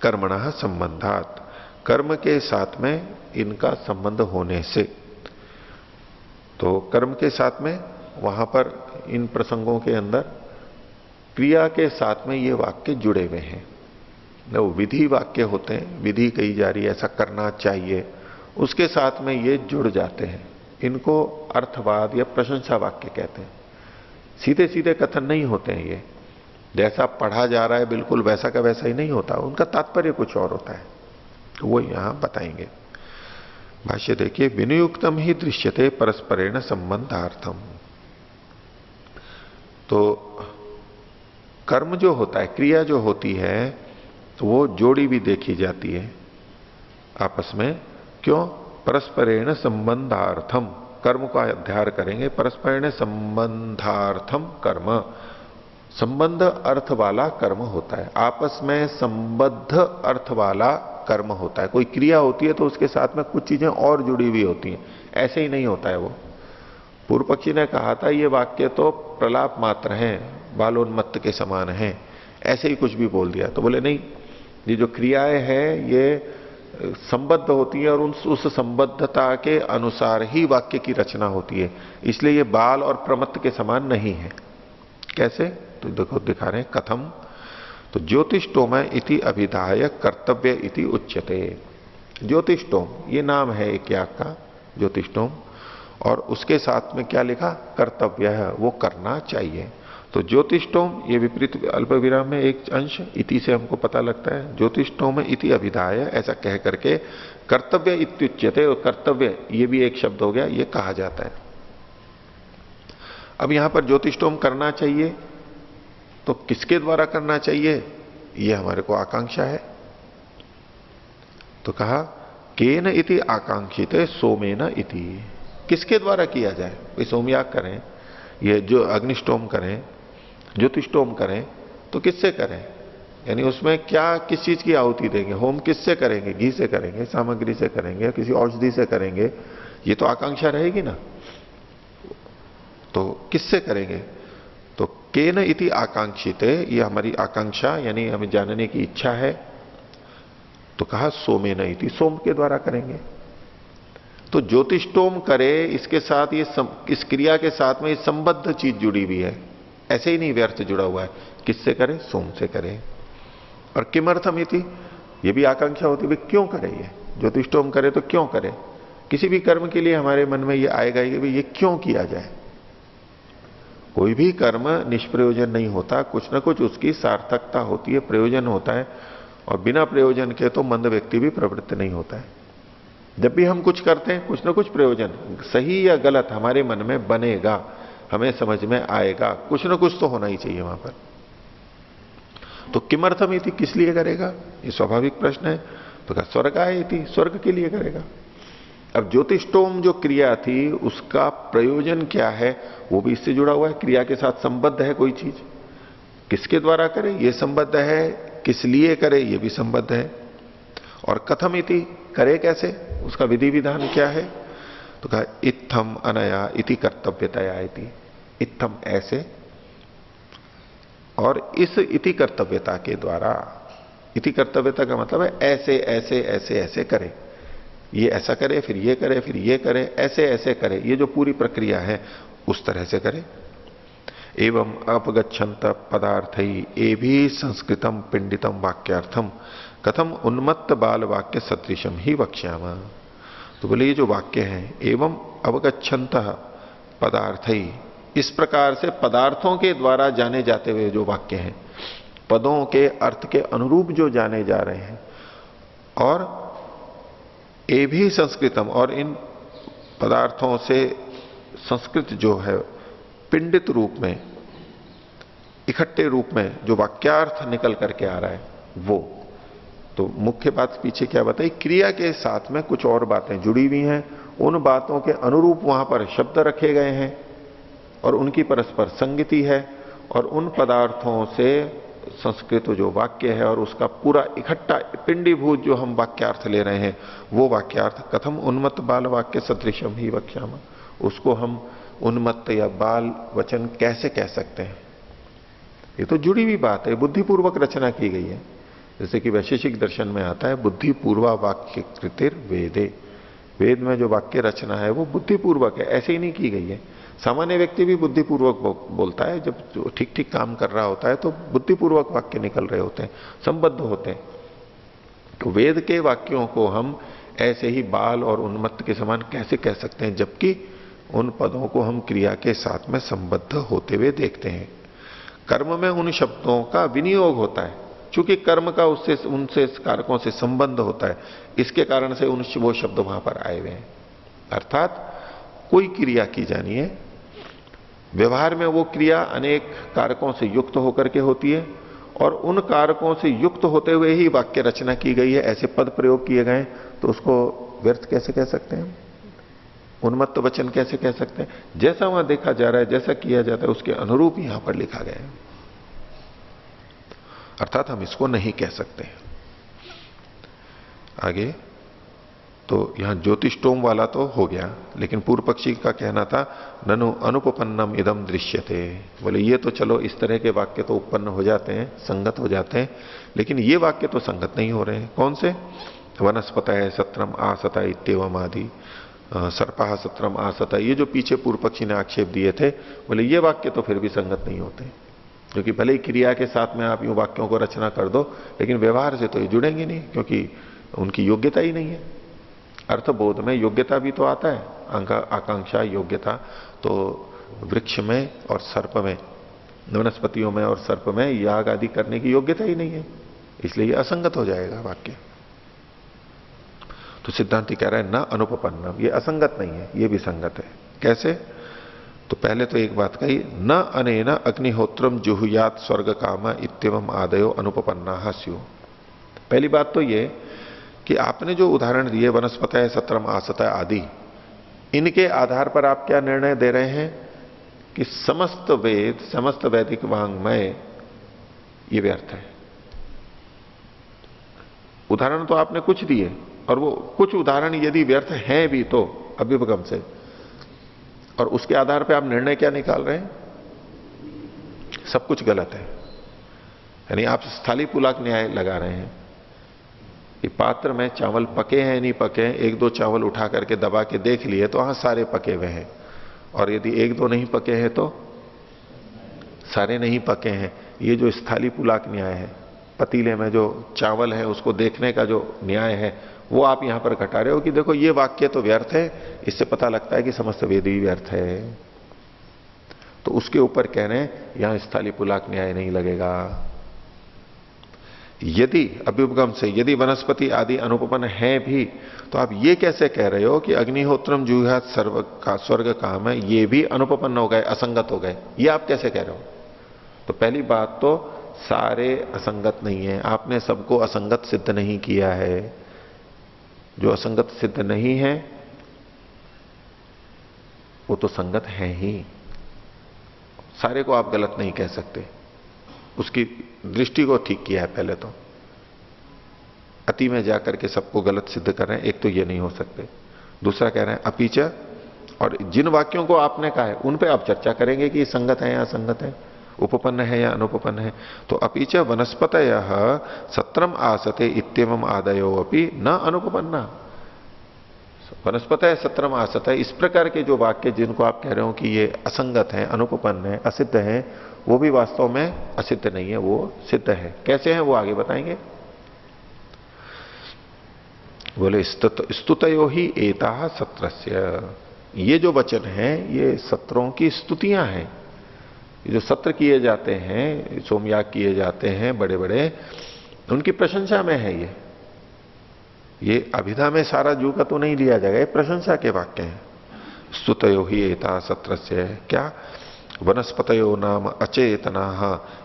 कर्मणः संबंधात्, कर्म के साथ में इनका संबंध होने से। तो कर्म के साथ में, वहां पर इन प्रसंगों के अंदर क्रिया के साथ में ये वाक्य जुड़े हुए हैं। वो विधि वाक्य होते हैं, विधि कही जा रही है, ऐसा करना चाहिए, उसके साथ में ये जुड़ जाते हैं। इनको अर्थवाद या प्रशंसा वाक्य कहते हैं। सीधे सीधे कथन नहीं होते हैं ये, जैसा पढ़ा जा रहा है बिल्कुल वैसा का वैसा ही नहीं होता, उनका तात्पर्य कुछ और होता है, तो वो यहां बताएंगे। भाष्य देखिए, विनियुक्तम ही दृश्यते परस्परेण संबंधार्थम। तो कर्म जो होता है, क्रिया जो होती है, तो वो जोड़ी भी देखी जाती है आपस में। क्यों? परस्परेण संबंधार्थम, कर्म का अध्याय करेंगे। परस्परेण संबंधार्थम कर्म, संबंध अर्थ वाला कर्म होता है, आपस में संबद्ध अर्थ वाला कर्म होता है। कोई क्रिया होती है तो उसके साथ में कुछ चीजें और जुड़ी हुई होती हैं, ऐसे ही नहीं होता है वो। पूर्व पक्षी ने कहा था ये वाक्य तो प्रलाप मात्र हैं, बालोन्मत्त के समान हैं, ऐसे ही कुछ भी बोल दिया। तो बोले नहीं, ये जो क्रियाएं हैं ये संबद्ध होती है और उस संबद्धता के अनुसार ही वाक्य की रचना होती है, इसलिए ये बाल और प्रमत्त के समान नहीं है। कैसे? तो देखो दिखा रहे हैं, कथम। तो ज्योतिष्टोम इति अभिधाय कर्तव्य इति उच्यते। ज्योतिष्टोम ये नाम है एक याग का, ज्योतिष्टोम, और उसके साथ में क्या लिखा? कर्तव्य है, वो करना चाहिए। तो ज्योतिष्टोम ये विपरीत अल्प विराम में एक अंश, इति से हमको पता लगता है, ज्योतिष्टोम इति अभिधाय, ऐसा कह करके कर्तव्य इत्युच्यते, और कर्तव्य ये भी एक शब्द हो गया, ये कहा जाता है। अब यहां पर ज्योतिष्टोम करना चाहिए, तो किसके द्वारा करना चाहिए? ये हमारे को आकांक्षा है। तो कहा केन इति आकांक्षित सोमेन इति, किसके द्वारा किया जाए? कोई सोमयाग करें, ये जो अग्निष्टोम करें, ज्योतिष्टोम करें, तो किससे करें? यानी उसमें क्या, किस चीज की आहुति देंगे? होम किससे करेंगे? घी से करेंगे, सामग्री से करेंगे, किसी औषधि से करेंगे? ये तो आकांक्षा रहेगी ना। तो किससे करेंगे? तो केन इति आकांक्षित, ये हमारी आकांक्षा यानी हमें जानने की इच्छा है। तो कहा सोमेन इति, सोम के द्वारा करेंगे। तो ज्योतिष्टोम करे, इसके साथ ये इस क्रिया के साथ में ये संबद्ध चीज जुड़ी हुई है, ऐसे ही नहीं व्यर्थ जुड़ा हुआ है। किससे करें? सोम से करें। और किमर्थम इति, ये भी आकांक्षा होती है, क्यों करे? ये ज्योतिष्टोम करे तो क्यों करे? किसी भी कर्म के लिए हमारे मन में ये आएगा कि ये क्यों किया जाए। कोई भी कर्म निष्प्रयोजन नहीं होता, कुछ ना कुछ उसकी सार्थकता होती है, प्रयोजन होता है, और बिना प्रयोजन के तो मंद व्यक्ति भी प्रवृत्त नहीं होता है। जब भी हम कुछ करते हैं, कुछ ना कुछ प्रयोजन, सही या गलत, हमारे मन में बनेगा, हमें समझ में आएगा, कुछ ना कुछ तो होना ही चाहिए वहां पर। तो किमर्थम इति, किस लिए करेगा? ये स्वाभाविक प्रश्न है। तो कहा स्वर्गाय इति, स्वर्ग के लिए करेगा। अब ज्योतिष्टोम जो क्रिया थी उसका प्रयोजन क्या है, वो भी इससे जुड़ा हुआ है, क्रिया के साथ संबद्ध है कोई चीज। किसके द्वारा करे? ये संबद्ध है, किस लिए करे? ये भी संबद्ध है। और कथम इति, करे कैसे, उसका विधि विधान क्या है? तो कहा इत्थम अनया इति कर्तव्यतया इति, इत्थम ऐसे, और इस इति कर्तव्यता के द्वारा। इति कर्तव्यता का मतलब है ऐसे ऐसे ऐसे ऐसे करे, ये ऐसा करे, फिर ये करे, फिर ये करे, ऐसे ऐसे करे, ये जो पूरी प्रक्रिया है उस तरह से करे। एवं अपगच्छन्त पदार्थई एभी संस्कृतम पिंडितम वाक्यार्थम कथम उन्मत्त बाल वाक्य सदृशम ही वक्ष्याम। तो बोले ये जो वाक्य है, एवं अवगच्छन्त पदार्थई, इस प्रकार से पदार्थों के द्वारा जाने जाते हुए जो वाक्य हैं, पदों के अर्थ के अनुरूप जो जाने जा रहे हैं, और ये भी संस्कृतम, और इन पदार्थों से संस्कृत जो है पिंडित रूप में, इकट्ठे रूप में जो वाक्यार्थ निकल करके आ रहा है वो। तो मुख्य बात पीछे क्या बताई? क्रिया के साथ में कुछ और बातें जुड़ी हुई हैं, उन बातों के अनुरूप वहां पर शब्द रखे गए हैं और उनकी परस्पर संगति है, और उन पदार्थों से संस्कृत जो वाक्य है और उसका पूरा इकट्ठा पिंडीभूत जो हम वाक्यार्थ ले रहे हैं, वो वाक्यार्थ कथम उन्मत्त बाल वाक्य सदृशम ही वक्ष्याम, उसको हम उन्मत्त या बाल वचन कैसे कह सकते हैं? ये तो जुड़ी हुई बात है, बुद्धिपूर्वक रचना की गई है। जैसे कि वैशेषिक दर्शन में आता है बुद्धिपूर्वा वाक्य कृतिर वेदे, वेद में जो वाक्य रचना है वो बुद्धिपूर्वक है, ऐसे ही नहीं की गई है। सामान्य व्यक्ति भी बुद्धिपूर्वक बोलता है, जब जो ठीक ठीक काम कर रहा होता है तो बुद्धिपूर्वक वाक्य निकल रहे होते हैं, संबद्ध होते हैं। तो वेद के वाक्यों को हम ऐसे ही बाल और उन्मत्त के समान कैसे कह सकते हैं, जबकि उन पदों को हम क्रिया के साथ में संबद्ध होते हुए देखते हैं। कर्म में उन शब्दों का विनियोग होता है, चूंकि कर्म का उससे उनसे कारकों से संबंध होता है, इसके कारण से वो शब्द वहां पर आए हुए हैं। अर्थात कोई क्रिया की जानी है, व्यवहार में वो क्रिया अनेक कारकों से युक्त होकर के होती है, और उन कारकों से युक्त होते हुए ही वाक्य रचना की गई है, ऐसे पद प्रयोग किए गए, तो उसको व्यर्थ कैसे कह सकते हैं, उन्मत्त वचन कैसे कह सकते हैं? जैसा वहां देखा जा रहा है, जैसा किया जाता है, उसके अनुरूप यहां पर लिखा गया है, अर्थात हम इसको नहीं कह सकते। आगे तो यहां ज्योतिष्टोम वाला तो हो गया, लेकिन पूर्व पक्षी का कहना था ननु अनुपपन्नम इदम दृश्यते। बोले ये तो चलो इस तरह के वाक्य तो उत्पन्न हो जाते हैं, संगत हो जाते हैं, लेकिन ये वाक्य तो संगत नहीं हो रहे हैं। कौन से? वनस्पतय सत्रम आसता इत्येवम आदि, सर्पा सत्रम आसता, ये जो पीछे पूर्व पक्षी ने आक्षेप दिए थे, बोले ये वाक्य तो फिर भी संगत नहीं होते, क्योंकि भले ही क्रिया के साथ में आप यूं वाक्यों को रचना कर दो, लेकिन व्यवहार से तो ये जुड़ेंगे नहीं, क्योंकि उनकी योग्यता ही नहीं है। अर्थबोध में योग्यता भी तो आता है, आकांक्षा योग्यता, तो वृक्ष में और सर्प में, वनस्पतियों में और सर्प में याग आदि करने की योग्यता ही नहीं है, इसलिए ये असंगत हो जाएगा वाक्य। तो सिद्धांति कह रहा है न अनुपपन्नम, ये असंगत नहीं है, ये भी संगत है। कैसे? तो पहले तो एक बात कही, न अनेन अग्निहोत्रम जुहुयात स्वर्ग काम इत्यवम आदयो अनुपपन्ना स्यु। पहली बात तो ये कि आपने जो उदाहरण दिए वनस्पतय सत्रम आसतय आदि, इनके आधार पर आप क्या निर्णय दे रहे हैं कि समस्त वेद, समस्त वैदिक वांग्मय ये व्यर्थ है। उदाहरण तो आपने कुछ दिए, और वो कुछ उदाहरण यदि व्यर्थ हैं भी तो अभ्युपगम से, और उसके आधार पर आप निर्णय क्या निकाल रहे हैं? सब कुछ गलत है। यानी आप स्थाली पुलाक न्याय लगा रहे हैं कि पात्र में चावल पके हैं नहीं पके हैं, एक दो चावल उठा करके दबा के देख लिए तो हाँ सारे पके हुए हैं, और यदि एक दो नहीं पके हैं तो सारे नहीं पके हैं। ये जो स्थाली पुलाक न्याय है, पतीले में जो चावल है उसको देखने का जो न्याय है, वो आप यहां पर घटा रहे हो कि देखो ये वाक्य तो व्यर्थ है, इससे पता लगता है कि समस्त वेद ही व्यर्थ है। तो उसके ऊपर कह रहे हैं यहां स्थाली पुलाक न्याय नहीं लगेगा। यदि अभ्युपगम से यदि वनस्पति आदि अनुपपन्न है भी, तो आप ये कैसे कह रहे हो कि अग्निहोत्रम जुहुयात स्वर्ग काम है, ये भी अनुपपन्न हो गए, असंगत हो गए, ये आप कैसे कह रहे हो? तो पहली बात तो सारे असंगत नहीं है, आपने सबको असंगत सिद्ध नहीं किया है। जो असंगत सिद्ध नहीं है वो तो संगत है ही, सारे को आप गलत नहीं कह सकते। उसकी दृष्टि को ठीक किया है पहले तो, अति में जाकर के सबको गलत सिद्ध कर रहे हैं, एक तो ये नहीं हो सकते। दूसरा कह रहे हैं अपीच, और जिन वाक्यों को आपने कहा है उन पे आप चर्चा करेंगे कि संगत है या असंगत है, उपपन्न है या अनुपपन्न है। तो अपीच वनस्पतयः सत्रम आसते इत्येवम आदयो अपि न अनुपपन्ना। वनस्पतय सत्रम आसते, इस प्रकार के जो वाक्य जिनको आप कह रहे हो कि ये असंगत है, अनुपपन्न है, असिद्ध है, वो भी वास्तव में असिद्ध नहीं है, वो सिद्ध है। कैसे है वो आगे बताएंगे। बोले स्तुतयो ही एता सत्रस्य, ये जो वचन है ये सत्रों की स्तुतियां हैं। ये जो सत्र किए जाते हैं, सोमयाग किए जाते हैं बड़े बड़े, उनकी प्रशंसा में है ये अभिधा में सारा जू का तो नहीं लिया जाएगा, ये प्रशंसा के वाक्य हैं। स्तुतयो ही एता सत्रस्य, क्या? वनस्पतयो नाम अचेतना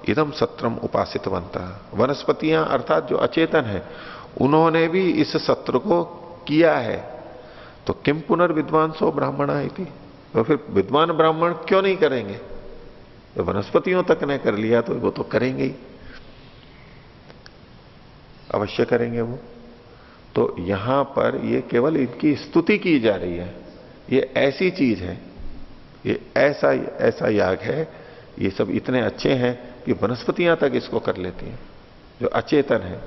इदम सत्रम उपासितवन्तः। वनस्पतियां अर्थात जो अचेतन है उन्होंने भी इस सत्र को किया है। तो किम पुनर्विद्वांसो ब्राह्मणा इति, तो फिर विद्वान ब्राह्मण क्यों नहीं करेंगे? तो वनस्पतियों तक ने कर लिया तो वो तो करेंगे ही, अवश्य करेंगे वो। तो यहां पर ये केवल इनकी स्तुति की जा रही है, ये ऐसी चीज है, ये ऐसा ऐसा याग है, ये सब इतने अच्छे हैं कि वनस्पतियां तक इसको कर लेती हैं। जो अचेतन है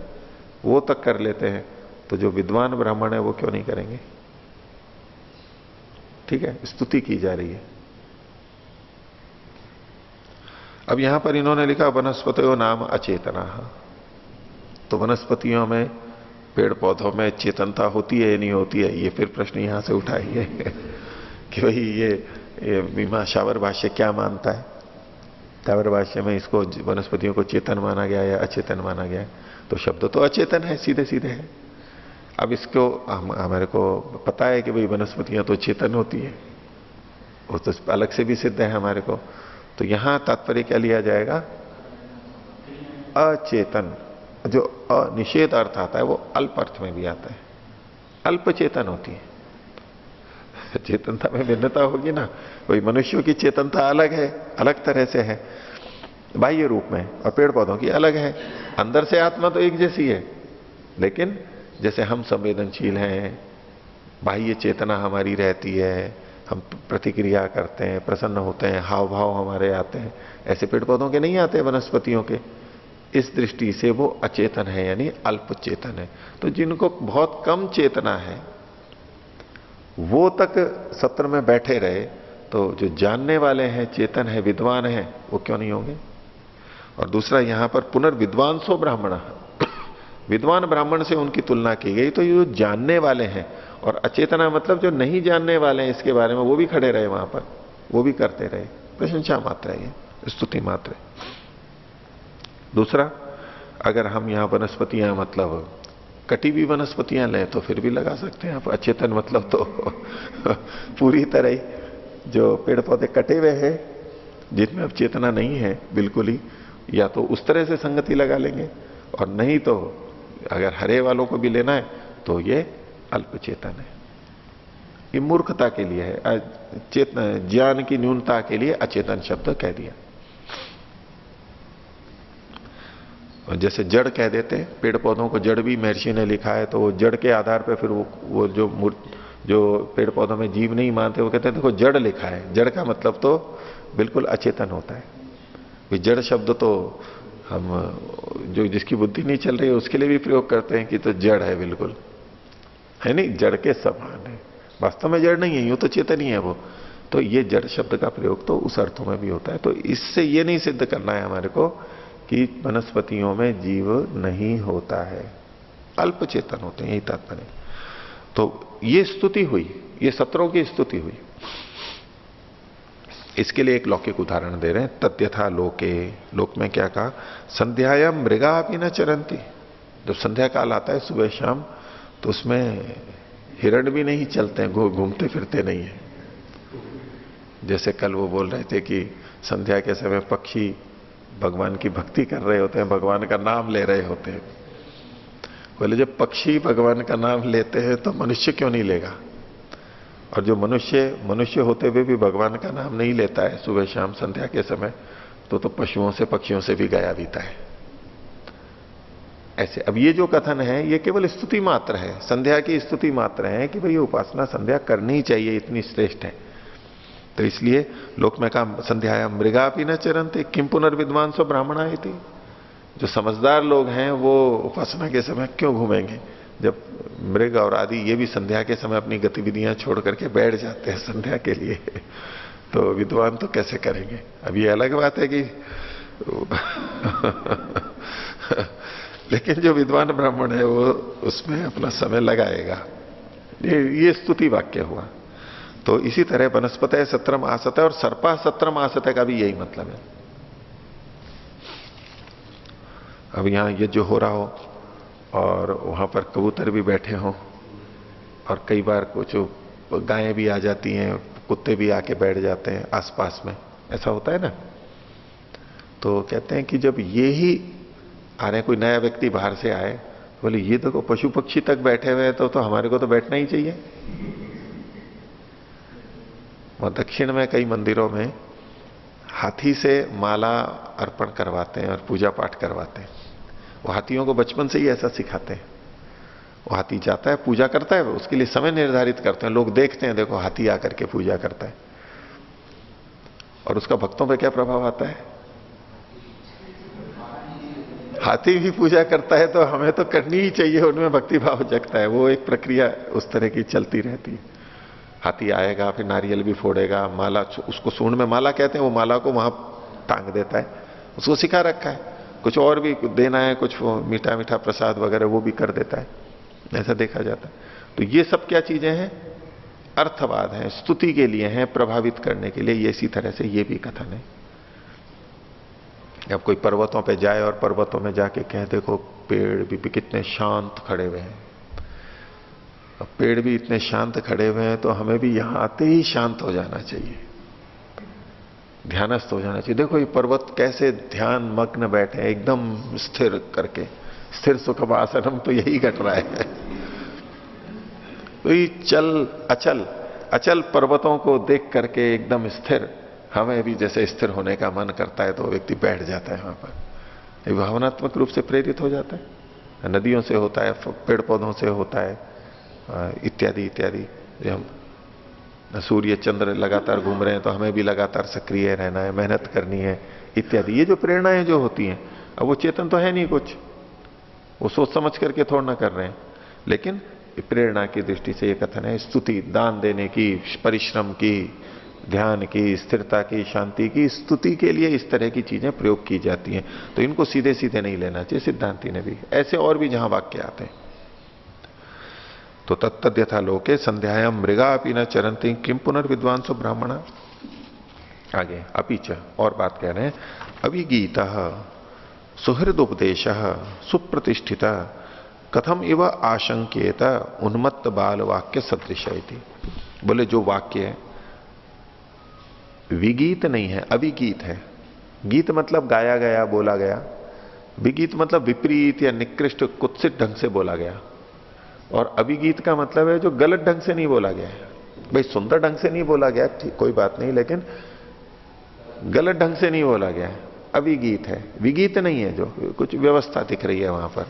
वो तक कर लेते हैं, तो जो विद्वान ब्राह्मण है वो क्यों नहीं करेंगे? ठीक है, स्तुति की जा रही है। अब यहां पर इन्होंने लिखा वनस्पतयो नाम अचेतना, तो वनस्पतियों में, पेड़ पौधों में चेतनता होती है या नहीं होती है, ये फिर प्रश्न यहां से उठाइए कि भाई ये मीमांसावर भाष्य क्या मानता है। तावर भाष्य में इसको वनस्पतियों को चेतन माना गया या अचेतन माना गया, तो शब्द तो अचेतन है, सीधे सीधे है। अब इसको हमारे को पता है कि भाई वनस्पतियां तो चेतन होती है, वो तो अलग से भी सिद्ध है हमारे को। तो यहां तात्पर्य क्या लिया जाएगा? अचेतन, जो अनिषेध अर्थ आता है वो अल्प अर्थ में भी आता है, अल्प चेतन होती है। चेतनता में भिन्नता होगी ना, कोई मनुष्यों की चेतनता अलग है, अलग तरह से है बाह्य रूप में, और पेड़ पौधों की अलग है। अंदर से आत्मा तो एक जैसी है, लेकिन जैसे हम संवेदनशील हैं, बाह्य चेतना हमारी रहती है, हम प्रतिक्रिया करते हैं, प्रसन्न होते हैं, हाव भाव हमारे आते हैं, ऐसे पेड़ पौधों के नहीं आते वनस्पतियों के। इस दृष्टि से वो अचेतन है, यानी अल्प चेतन है। तो जिनको बहुत कम चेतना है वो तक सत्र में बैठे रहे, तो जो जानने वाले हैं, चेतन है, विद्वान है, वो क्यों नहीं होंगे। और दूसरा यहां पर पुनर्विद्वांसो ब्राह्मण, विद्वान ब्राह्मण से उनकी तुलना की गई, तो ये जो जानने वाले हैं, और अचेतना मतलब जो नहीं जानने वाले हैं इसके बारे में, वो भी खड़े रहे वहां पर, वो भी करते रहे। प्रशंसा मात्र है, ये स्तुति मात्र है। दूसरा, अगर हम यहां वनस्पतियां मतलब कटी हुई वनस्पतियां लें तो फिर भी लगा सकते हैं आप। अचेतन मतलब तो पूरी तरह ही जो पेड़ पौधे कटे हुए हैं जिनमें अब चेतना नहीं है बिल्कुल ही, या तो उस तरह से संगति लगा लेंगे, और नहीं तो अगर हरे वालों को भी लेना है तो ये अल्प चेतन है। ये मूर्खता के लिए है, चेतन ज्ञान की न्यूनता के लिए अचेतन शब्द कह दिया। और जैसे जड़ कह देते हैं, पेड़ पौधों को जड़ भी महर्षि ने लिखा है, तो वो जड़ के आधार पर फिर वो जो पेड़ पौधों में जीव नहीं मानते वो कहते हैं देखो जड़ लिखा है। जड़ का मतलब तो बिल्कुल अचेतन होता है। जड़ शब्द तो हम जो जिसकी बुद्धि नहीं चल रही है उसके लिए भी प्रयोग करते हैं कि तो जड़ है, बिल्कुल है नहीं, जड़ के समान है। वास्तव में जड़ नहीं है, यूं तो चेतन ही है वो। तो ये जड़ शब्द का प्रयोग तो उस अर्थों में भी होता है। तो इससे ये नहीं सिद्ध करना है हमारे को कि वनस्पतियों में जीव नहीं होता है, अल्प चेतन होते हैं, यही तात्पर्य। तो ये स्तुति हुई, ये सत्रों की स्तुति हुई। इसके लिए एक लौकिक उदाहरण दे रहे हैं। तद्यथा लोके, लोक में क्या कहा, संध्यायाम मृगा भी न चरंती। जब संध्या काल आता है सुबह शाम, तो उसमें हिरण भी नहीं चलते हैं, घूमते फिरते नहीं है। जैसे कल वो बोल रहे थे कि संध्या के समय पक्षी भगवान की भक्ति कर रहे होते हैं, भगवान का नाम ले रहे होते हैं। बोले जब पक्षी भगवान का नाम लेते हैं तो मनुष्य क्यों नहीं लेगा। और जो मनुष्य होते हुए भी भगवान का नाम नहीं लेता है सुबह शाम संध्या के समय, तो पशुओं से पक्षियों से भी गया बीता है। ऐसे अब ये जो कथन है ये केवल स्तुति मात्र है, संध्या की स्तुति मात्र है कि भाई उपासना संध्या करनी चाहिए, इतनी श्रेष्ठ है। तो इसलिए लोक में कहा संध्याया मृगा भी न चरंते किम पुनर्विद्वान सो ब्राह्मणा थी। जो समझदार लोग हैं वो उपासना के समय क्यों घूमेंगे, जब मृग और आदि ये भी संध्या के समय अपनी गतिविधियां छोड़ करके बैठ जाते हैं संध्या के लिए, तो विद्वान तो कैसे करेंगे। अब ये अलग बात है कि लेकिन जो विद्वान ब्राह्मण है वो उसमें अपना समय लगाएगा। ये स्तुति वाक्य हुआ। तो इसी तरह वनस्पतय सत्रम आसतय और सर्पा सत्रम आसतय का भी यही मतलब है। अब यहां ये जो हो रहा हो और वहां पर कबूतर भी बैठे हों, और कई बार कुछ गायें भी आ जाती हैं, कुत्ते भी आके बैठ जाते हैं आसपास में, ऐसा होता है ना। तो कहते हैं कि जब ये ही आ रहे हैं, कोई नया व्यक्ति बाहर से आए, बोले ये देखो पशु पक्षी तक बैठे हुए हैं, तो हमारे को तो बैठना ही चाहिए। वहां दक्षिण में कई मंदिरों में हाथी से माला अर्पण करवाते हैं और पूजा पाठ करवाते हैं। वो हाथियों को बचपन से ही ऐसा सिखाते हैं। वो हाथी जाता है, पूजा करता है, उसके लिए समय निर्धारित करते हैं, लोग देखते हैं, देखो हाथी आकर के पूजा करता है। और उसका भक्तों पे क्या प्रभाव आता है। हाथी भी पूजा करता है तो हमें तो करनी ही चाहिए, उनमें भक्ति भाव जगता है। वो एक प्रक्रिया उस तरह की चलती रहती है। हाथी आएगा, फिर नारियल भी फोड़ेगा, माला, उसको सूंड में माला कहते हैं, वो माला को वहां टांग देता है। उसको सिखा रखा है, कुछ और भी देना है, कुछ मीठा मीठा प्रसाद वगैरह वो भी कर देता है, ऐसा देखा जाता है। तो ये सब क्या चीजें हैं, अर्थवाद हैं, स्तुति के लिए हैं, प्रभावित करने के लिए। ये इसी तरह से ये भी कथन है। अब कोई पर्वतों पे जाए और पर्वतों में जाके कहे देखो पेड़ भी कितने शांत खड़े हुए हैं, अब पेड़ भी इतने शांत खड़े हुए हैं, तो हमें भी यहां आते ही शांत हो जाना चाहिए, ध्यानस्थ हो जाना चाहिए। देखो ये पर्वत कैसे ध्यान मग्न बैठे हैं, एकदम स्थिर करके, स्थिर सुखम आसनम, तो यही घट रहा है। तो ये अचल पर्वतों को देख करके एकदम स्थिर, हमें भी जैसे स्थिर होने का मन करता है, तो व्यक्ति बैठ जाता है वहां पर। ये भावनात्मक रूप से प्रेरित हो जाता है। नदियों से होता है, पेड़ पौधों से होता है, इत्यादि इत्यादि। हम सूर्य चंद्र लगातार घूम रहे हैं तो हमें भी लगातार सक्रिय रहना है, मेहनत करनी है इत्यादि। ये जो प्रेरणाएं जो होती हैं, अब वो चेतन तो है नहीं कुछ, वो सोच समझ करके थोड़ा ना कर रहे हैं, लेकिन प्रेरणा की दृष्टि से ये कथन है स्तुति, दान देने की, परिश्रम की, ध्यान की, स्थिरता की, शांति की स्तुति के लिए इस तरह की चीजें प्रयोग की जाती हैं। तो इनको सीधे सीधे नहीं लेना चाहिए, सिद्धांति ने भी ऐसे और भी जहां वाक्य आते हैं। तो तत्तद यथा लोके संध्यायाम मृगा अपि न चरंती किम पुनर्विद्वांसो ब्राह्मणा। आगे अपीच और बात कह रहे हैं, अभिगीत सुहृद उपदेश सुप्रतिष्ठित कथम इव आशंकेत उन्मत्त बाल वाक्य सदृश। बोले जो वाक्य विगीत नहीं है, अभिगीत है। गीत मतलब गाया गया, बोला गया। विगीत मतलब विपरीत या निकृष्ट कुत्सित ढंग से बोला गया। और अभिगीत का मतलब है जो गलत ढंग से नहीं बोला गया है। भाई सुंदर ढंग से नहीं बोला गया, ठीक, कोई बात नहीं, लेकिन गलत ढंग से नहीं बोला गया है, अभिगीत है। विगीत नहीं है, जो कुछ व्यवस्था दिख रही है वहां पर।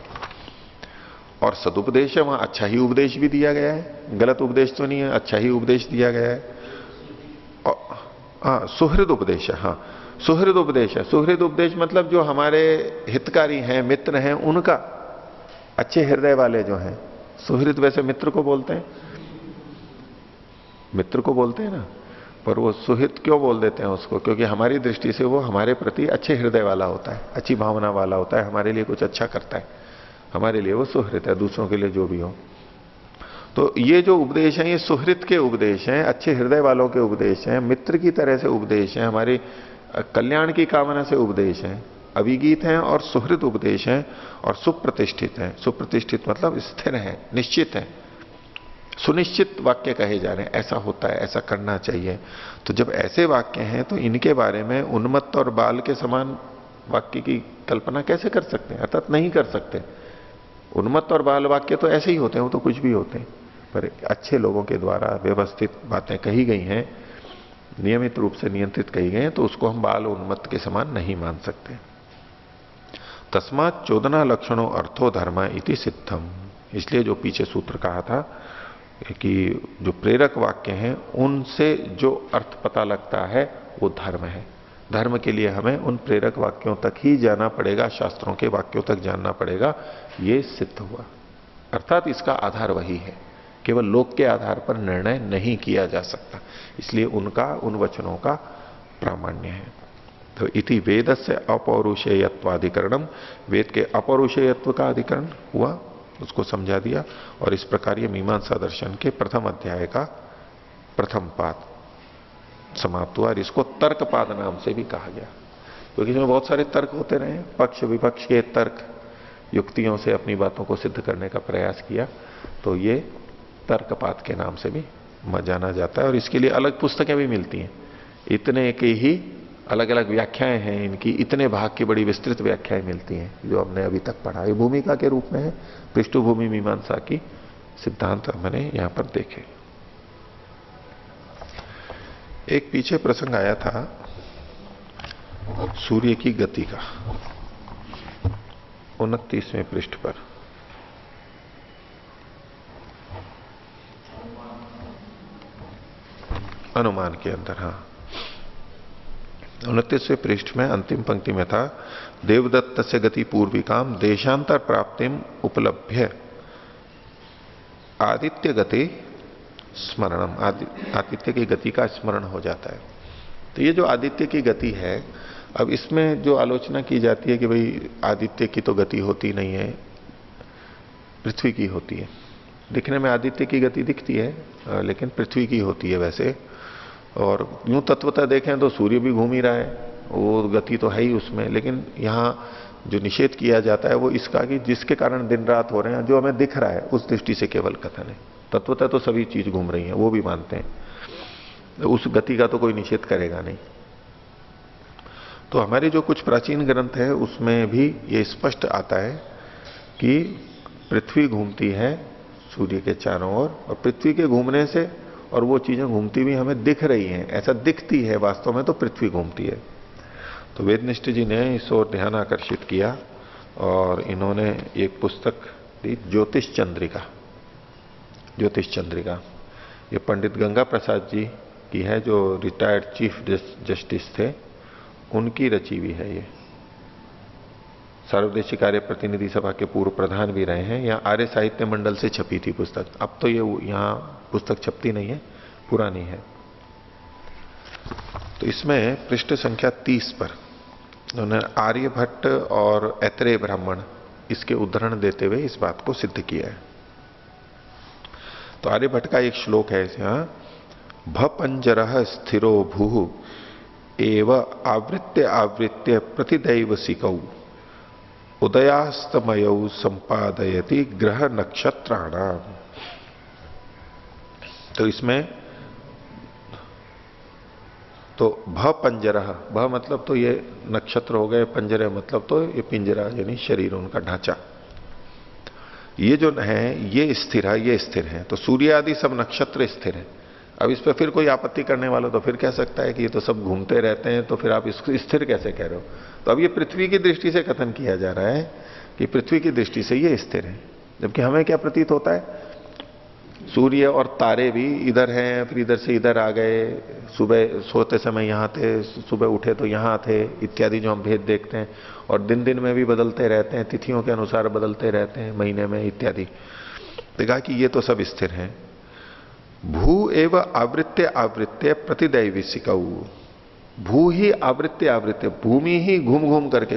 और सदुपदेश है, वहां अच्छा ही उपदेश भी दिया गया है, गलत उपदेश तो नहीं है, अच्छा ही उपदेश दिया गया है। और हाँ, सुहृद उपदेश है। हाँ, सुहृद उपदेश है। सुहृद उपदेश मतलब जो हमारे हितकारी हैं, मित्र हैं, उनका, अच्छे हृदय वाले जो हैं। सुहृद वैसे मित्र को बोलते हैं, मित्र को बोलते हैं ना, पर वो सुहित क्यों बोल देते हैं उसको? क्योंकि हमारी दृष्टि से वो हमारे प्रति अच्छे हृदय वाला होता है, अच्छी भावना वाला होता है, हमारे लिए कुछ अच्छा करता है, हमारे लिए वो सुहृत है, दूसरों के लिए जो भी हो। तो ये जो उपदेश है, ये सुहृत के उपदेश हैं, अच्छे हृदय वालों के उपदेश हैं, मित्र की तरह से उपदेश हैं, हमारे कल्याण की कामना से उपदेश हैं, अभिगीत हैं और सुहृद उपदेश हैं और सुप्रतिष्ठित हैं। सुप्रतिष्ठित मतलब स्थिर हैं, निश्चित हैं, सुनिश्चित वाक्य कहे जा रहे हैं, ऐसा होता है, ऐसा करना चाहिए। तो जब ऐसे वाक्य हैं तो इनके बारे में उन्मत्त और बाल के समान वाक्य की कल्पना कैसे कर सकते हैं? अर्थात नहीं कर सकते। उन्मत्त और बाल वाक्य तो ऐसे ही होते हैं, वो तो कुछ भी होते हैं, पर अच्छे लोगों के द्वारा व्यवस्थित बातें कही गई हैं, नियमित रूप से नियंत्रित कही गई हैं, तो उसको हम बाल उन्मत्त के समान नहीं मान सकते। तस्मात् चोदना लक्षणों अर्थो धर्म इति सिद्धम। इसलिए जो पीछे सूत्र कहा था कि जो प्रेरक वाक्य हैं उनसे जो अर्थ पता लगता है वो धर्म है। धर्म के लिए हमें उन प्रेरक वाक्यों तक ही जाना पड़ेगा, शास्त्रों के वाक्यों तक जानना पड़ेगा, ये सिद्ध हुआ। अर्थात इसका आधार वही है, केवल लोक के आधार पर निर्णय नहीं किया जा सकता, इसलिए उनका, उन वचनों का प्रामाण्य है। तो इति वेद से अपौरुषेयत्वाधिकरणम, वेद के अपौरुषेयत्व का अधिकरण हुआ, उसको समझा दिया। और इस प्रकार ये मीमांसा दर्शन के प्रथम अध्याय का प्रथम पाद समाप्त हुआ। और इसको तर्कपाद नाम से भी कहा गया, क्योंकि इसमें बहुत सारे तर्क होते रहे, पक्ष विपक्ष के तर्क, युक्तियों से अपनी बातों को सिद्ध करने का प्रयास किया, तो ये तर्कपाद के नाम से भी जाना जाता है। और इसके लिए अलग पुस्तकें भी मिलती हैं, इतने के ही अलग अलग व्याख्याएं हैं इनकी, इतने भाग की बड़ी विस्तृत व्याख्याएं मिलती हैं जो हमने अभी तक पढ़ा। ये भूमिका के रूप में है, पृष्ठभूमि मीमांसा की सिद्धांत मैंने यहां पर देखे। एक पीछे प्रसंग आया था सूर्य की गति का, 29वें पृष्ठ पर। अनुमान के अंदर, हाँ, 29वें पृष्ठ में अंतिम पंक्ति में था, देवदत्त से गति पूर्विकाम देशांतर प्राप्तिम उपलभ्य आदित्य गति स्मरणम, आदित्य की गति का स्मरण हो जाता है। तो ये जो आदित्य की गति है, अब इसमें जो आलोचना की जाती है कि भाई आदित्य की तो गति होती नहीं है, पृथ्वी की होती है। दिखने में आदित्य की गति दिखती है, लेकिन पृथ्वी की होती है वैसे। और यूं तत्वतः देखें तो सूर्य भी घूम ही रहा है, वो गति तो है ही उसमें, लेकिन यहां जो निषेध किया जाता है वो इसका कि जिसके कारण दिन रात हो रहे हैं, जो हमें दिख रहा है उस दृष्टि से केवल कथन है। तत्वतः तो सभी चीज घूम रही हैं, वो भी मानते हैं, तो उस गति का तो कोई निषेध करेगा नहीं। तो हमारे जो कुछ प्राचीन ग्रंथ है उसमें भी ये स्पष्ट आता है कि पृथ्वी घूमती है सूर्य के चारों ओर, और पृथ्वी के घूमने से और वो चीजें घूमती भी हमें दिख रही हैं, ऐसा दिखती है, वास्तव में तो पृथ्वी घूमती है। तो वेदनिष्ठ जी ने इस ओर ध्यान आकर्षित किया और इन्होंने एक पुस्तक दी, ज्योतिष चंद्रिका। ज्योतिष चंद्रिका। ये पंडित गंगा प्रसाद जी की है, जो रिटायर्ड चीफ जस्टिस थे, उनकी रची हुई है ये। सार्वदेशिक कार्य प्रतिनिधि सभा के पूर्व प्रधान भी रहे हैं। यहाँ आर्य साहित्य मंडल से छपी थी पुस्तक, अब तो ये यहाँ पुस्तक छपती नहीं है, पुरानी है। तो इसमें पृष्ठ संख्या 30 पर उन्होंने आर्यभट्ट और ऐत्रेय ब्राह्मण इसके उदाहरण देते हुए इस बात को सिद्ध किया है। तो आर्यभट्ट का एक श्लोक है यहाँ, भपंजरः स्थिरो भूः एव आवृत्य आवृत्य प्रतिदैव सिकौ उदयास्तमयौ संपादयति ग्रह नक्षत्राणाम। तो इसमें तो भ पंजरः, भ मतलब तो ये नक्षत्र हो गए, पंजरे मतलब तो ये पिंजरा यानी शरीर, उनका ढांचा। ये जो है ये स्थिर है, ये स्थिर है। तो सूर्य आदि सब नक्षत्र स्थिर है। अब इस पर फिर कोई आपत्ति करने वाला तो फिर कह सकता है कि ये तो सब घूमते रहते हैं, तो फिर आप इसको स्थिर कैसे कह रहे हो। तो अब ये पृथ्वी की दृष्टि से कथन किया जा रहा है कि पृथ्वी की दृष्टि से ये स्थिर है, जबकि हमें क्या प्रतीत होता है, सूर्य और तारे भी इधर हैं, फिर इधर से इधर आ गए, सुबह सोते समय यहाँ थे, सुबह उठे तो यहाँ थे, इत्यादि जो हम भेद देखते हैं। और दिन दिन में भी बदलते रहते हैं, तिथियों के अनुसार बदलते रहते हैं, महीने में इत्यादि। देखा कि ये तो सब स्थिर हैं। भू एव आवृत्य आवृत्य प्रतिदैवी सिकऊ, भू ही आवृत्य आवृत्य, भूमि ही घूम घूम करके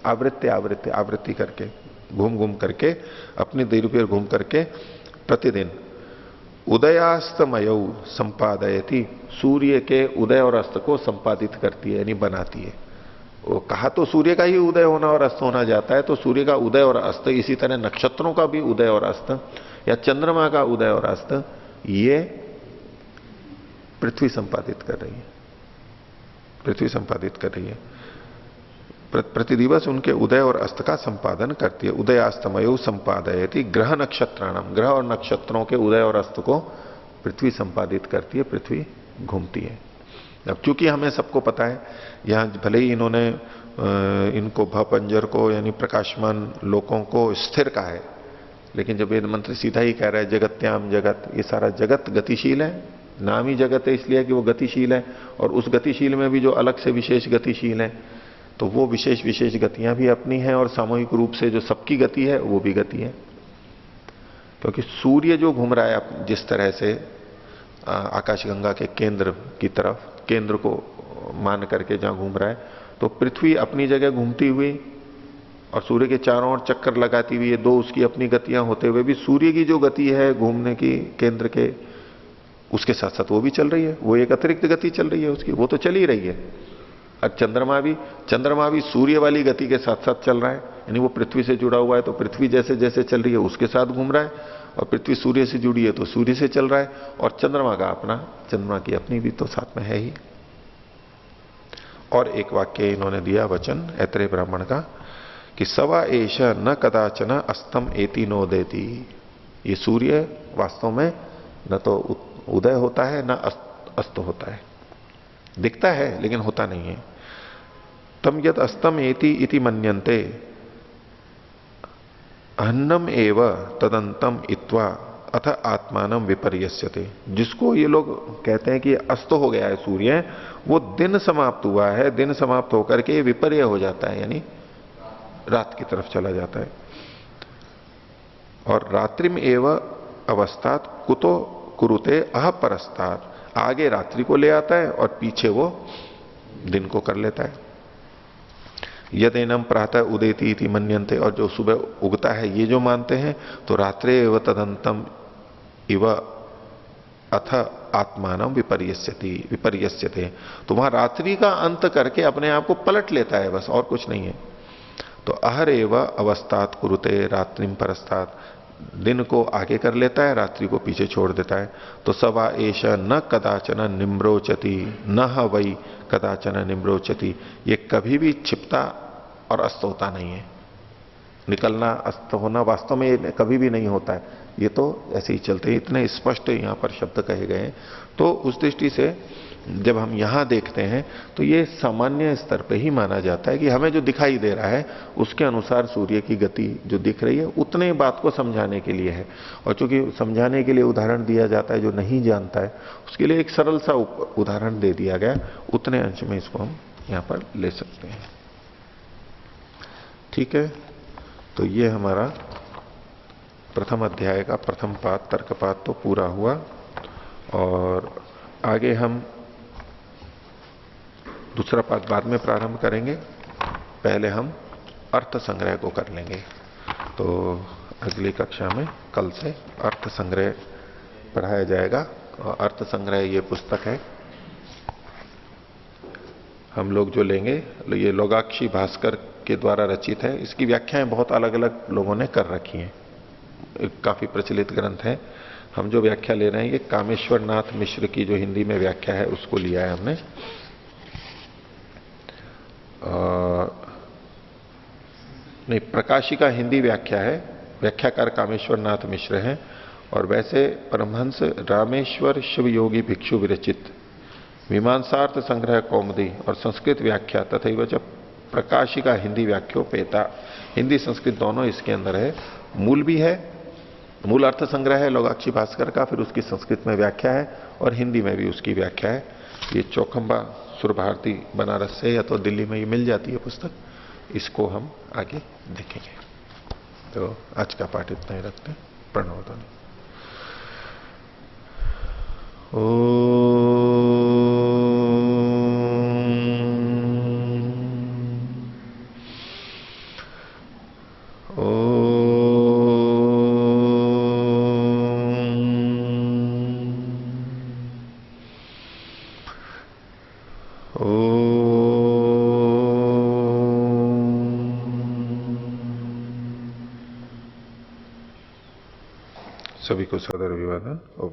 आवृत्य आवृत्य आवृत्ति करके घूम घूम करके अपनी देर पर घूम करके प्रतिदिन उदयास्तमयौ संपादयति, सूर्य के उदय और अस्त को संपादित करती है यानी बनाती है। वो कहा तो सूर्य का ही उदय होना और अस्त होना जाता है, तो सूर्य का उदय और अस्त, इसी तरह नक्षत्रों का भी उदय और अस्त या चंद्रमा का उदय और अस्त ये पृथ्वी संपादित कर रही है, पृथ्वी संपादित कर रही है। प्रतिदिवस उनके उदय और अस्त का संपादन करती है। उदयास्तमयो संपादयति ग्रह नक्षत्राणाम, ग्रह और नक्षत्रों के उदय और अस्त को पृथ्वी संपादित करती है, पृथ्वी घूमती है। अब चूंकि हमें सबको पता है, यहां भले ही इन्होंने इनको भपंजर को यानी प्रकाशमान लोकों को स्थिर कहा है, लेकिन जब वेद मंत्र सीधा ही कह रहा है जगत्याम जगत, ये सारा जगत गतिशील है, नाम ही जगत है इसलिए कि वो गतिशील है, और उस गतिशील में भी जो अलग से विशेष गतिशील है, तो वो विशेष विशेष गतियां भी अपनी हैं, और सामूहिक रूप से जो सबकी गति है वो भी गति है। क्योंकि सूर्य जो घूम रहा है जिस तरह से आकाशगंगा के केंद्र की तरफ, केंद्र को मान करके जहां घूम रहा है, तो पृथ्वी अपनी जगह घूमती हुई और सूर्य के चारों ओर चक्कर लगाती हुई, ये दो उसकी अपनी गतियां होते हुए भी सूर्य की जो गति है घूमने की केंद्र के, उसके साथ साथ वो भी चल रही है, वो एक अतिरिक्त गति चल रही है उसकी, वो तो चल ही रही है। और चंद्रमा भी सूर्य वाली गति के साथ साथ चल रहा है, यानी वो पृथ्वी से जुड़ा हुआ है, तो पृथ्वी जैसे जैसे चल रही है उसके साथ घूम रहा है, और पृथ्वी सूर्य से जुड़ी है तो सूर्य से चल रहा है, और चंद्रमा की अपनी भी तो साथ में है ही। और एक वाक्य इन्होंने दिया वचन ऐत्रेय ब्राह्मण का कि सवा एष न कदाचन अस्तम एति नोदेति, ये सूर्य वास्तव में न तो उदय होता है न अस्त होता है, दिखता है लेकिन होता नहीं है। तम यद अस्तम एति इति मन्यन्ते अन्नम एव तदंतम इत्वा अथ आत्मानम विपर्यस्यते, जिसको ये लोग कहते हैं कि अस्त हो गया है सूर्य, वो दिन समाप्त हुआ है, दिन समाप्त होकर के विपर्य हो जाता है, यानी रात की तरफ चला जाता है। और रात्रिम एव अवस्थात कुतो कुरुते अपरस्तात्, आगे रात्रि को ले आता है और पीछे वो दिन को कर लेता है। यदेनम प्रातः उदेति इति मन्यन्ते, और जो सुबह उगता है ये जो मानते हैं, तो रात्रे एव तदंतम इव अथ आत्मानम विपर्यस्यते, तो वहां रात्रि का अंत करके अपने आप को पलट लेता है, बस और कुछ नहीं है। तो अहर एव अवस्थात कुरुते रात्रिम परस्तात्, दिन को आगे कर लेता है, रात्रि को पीछे छोड़ देता है। तो सवा एष न कदाचन निम्रोचति न वै कदाचन निम्रोचति, ये कभी भी छिपता और अस्त होता नहीं है। निकलना अस्त होना वास्तव में कभी भी नहीं होता है, ये तो ऐसे ही चलते हैं। इतने स्पष्ट यहां पर शब्द कहे गए हैं। तो उस दृष्टि से जब हम यहां देखते हैं तो ये सामान्य स्तर पे ही माना जाता है कि हमें जो दिखाई दे रहा है उसके अनुसार सूर्य की गति जो दिख रही है उतने बात को समझाने के लिए है। और चूंकि समझाने के लिए उदाहरण दिया जाता है, जो नहीं जानता है उसके लिए एक सरल सा उदाहरण दे दिया गया, उतने अंश में इसको हम यहां पर ले सकते हैं। ठीक है, तो ये हमारा प्रथम अध्याय का प्रथम पाद तर्कपाद तो पूरा हुआ। और आगे हम दूसरा पाद बाद में प्रारंभ करेंगे, पहले हम अर्थ संग्रह को कर लेंगे। तो अगली कक्षा में कल से अर्थ संग्रह पढ़ाया जाएगा। और अर्थ संग्रह ये पुस्तक है हम लोग जो लेंगे, ये लोगाक्षी भास्कर के द्वारा रचित है। इसकी व्याख्याएं बहुत अलग अलग लोगों ने कर रखी हैं, काफी प्रचलित ग्रंथ है। हम जो व्याख्या ले रहे हैं ये कामेश्वर नाथ मिश्र की जो हिंदी में व्याख्या है उसको लिया है हमने। नहीं, प्रकाशिका हिंदी व्याख्या है, व्याख्याकार कामेश्वर नाथ मिश्र हैं। और वैसे परमहंस रामेश्वर शिव योगी भिक्षु विरचित मीमांसार्थ संग्रह कौमुदी और संस्कृत व्याख्या तथा जब प्रकाशिका हिंदी व्याख्योपेता, हिंदी संस्कृत दोनों इसके अंदर है। मूल भी है, मूल अर्थ संग्रह है लोगाक्षी भास्कर का, फिर उसकी संस्कृत में व्याख्या है और हिंदी में भी उसकी व्याख्या है। ये चौखंबा सुर भारती बनारस से या तो दिल्ली में ये मिल जाती है पुस्तक, इसको हम आगे देखेंगे। तो आज का पाठ इतना ही रखते हैं। प्रणव ध्वनि। सभी को सदर अभिवादन। ओम।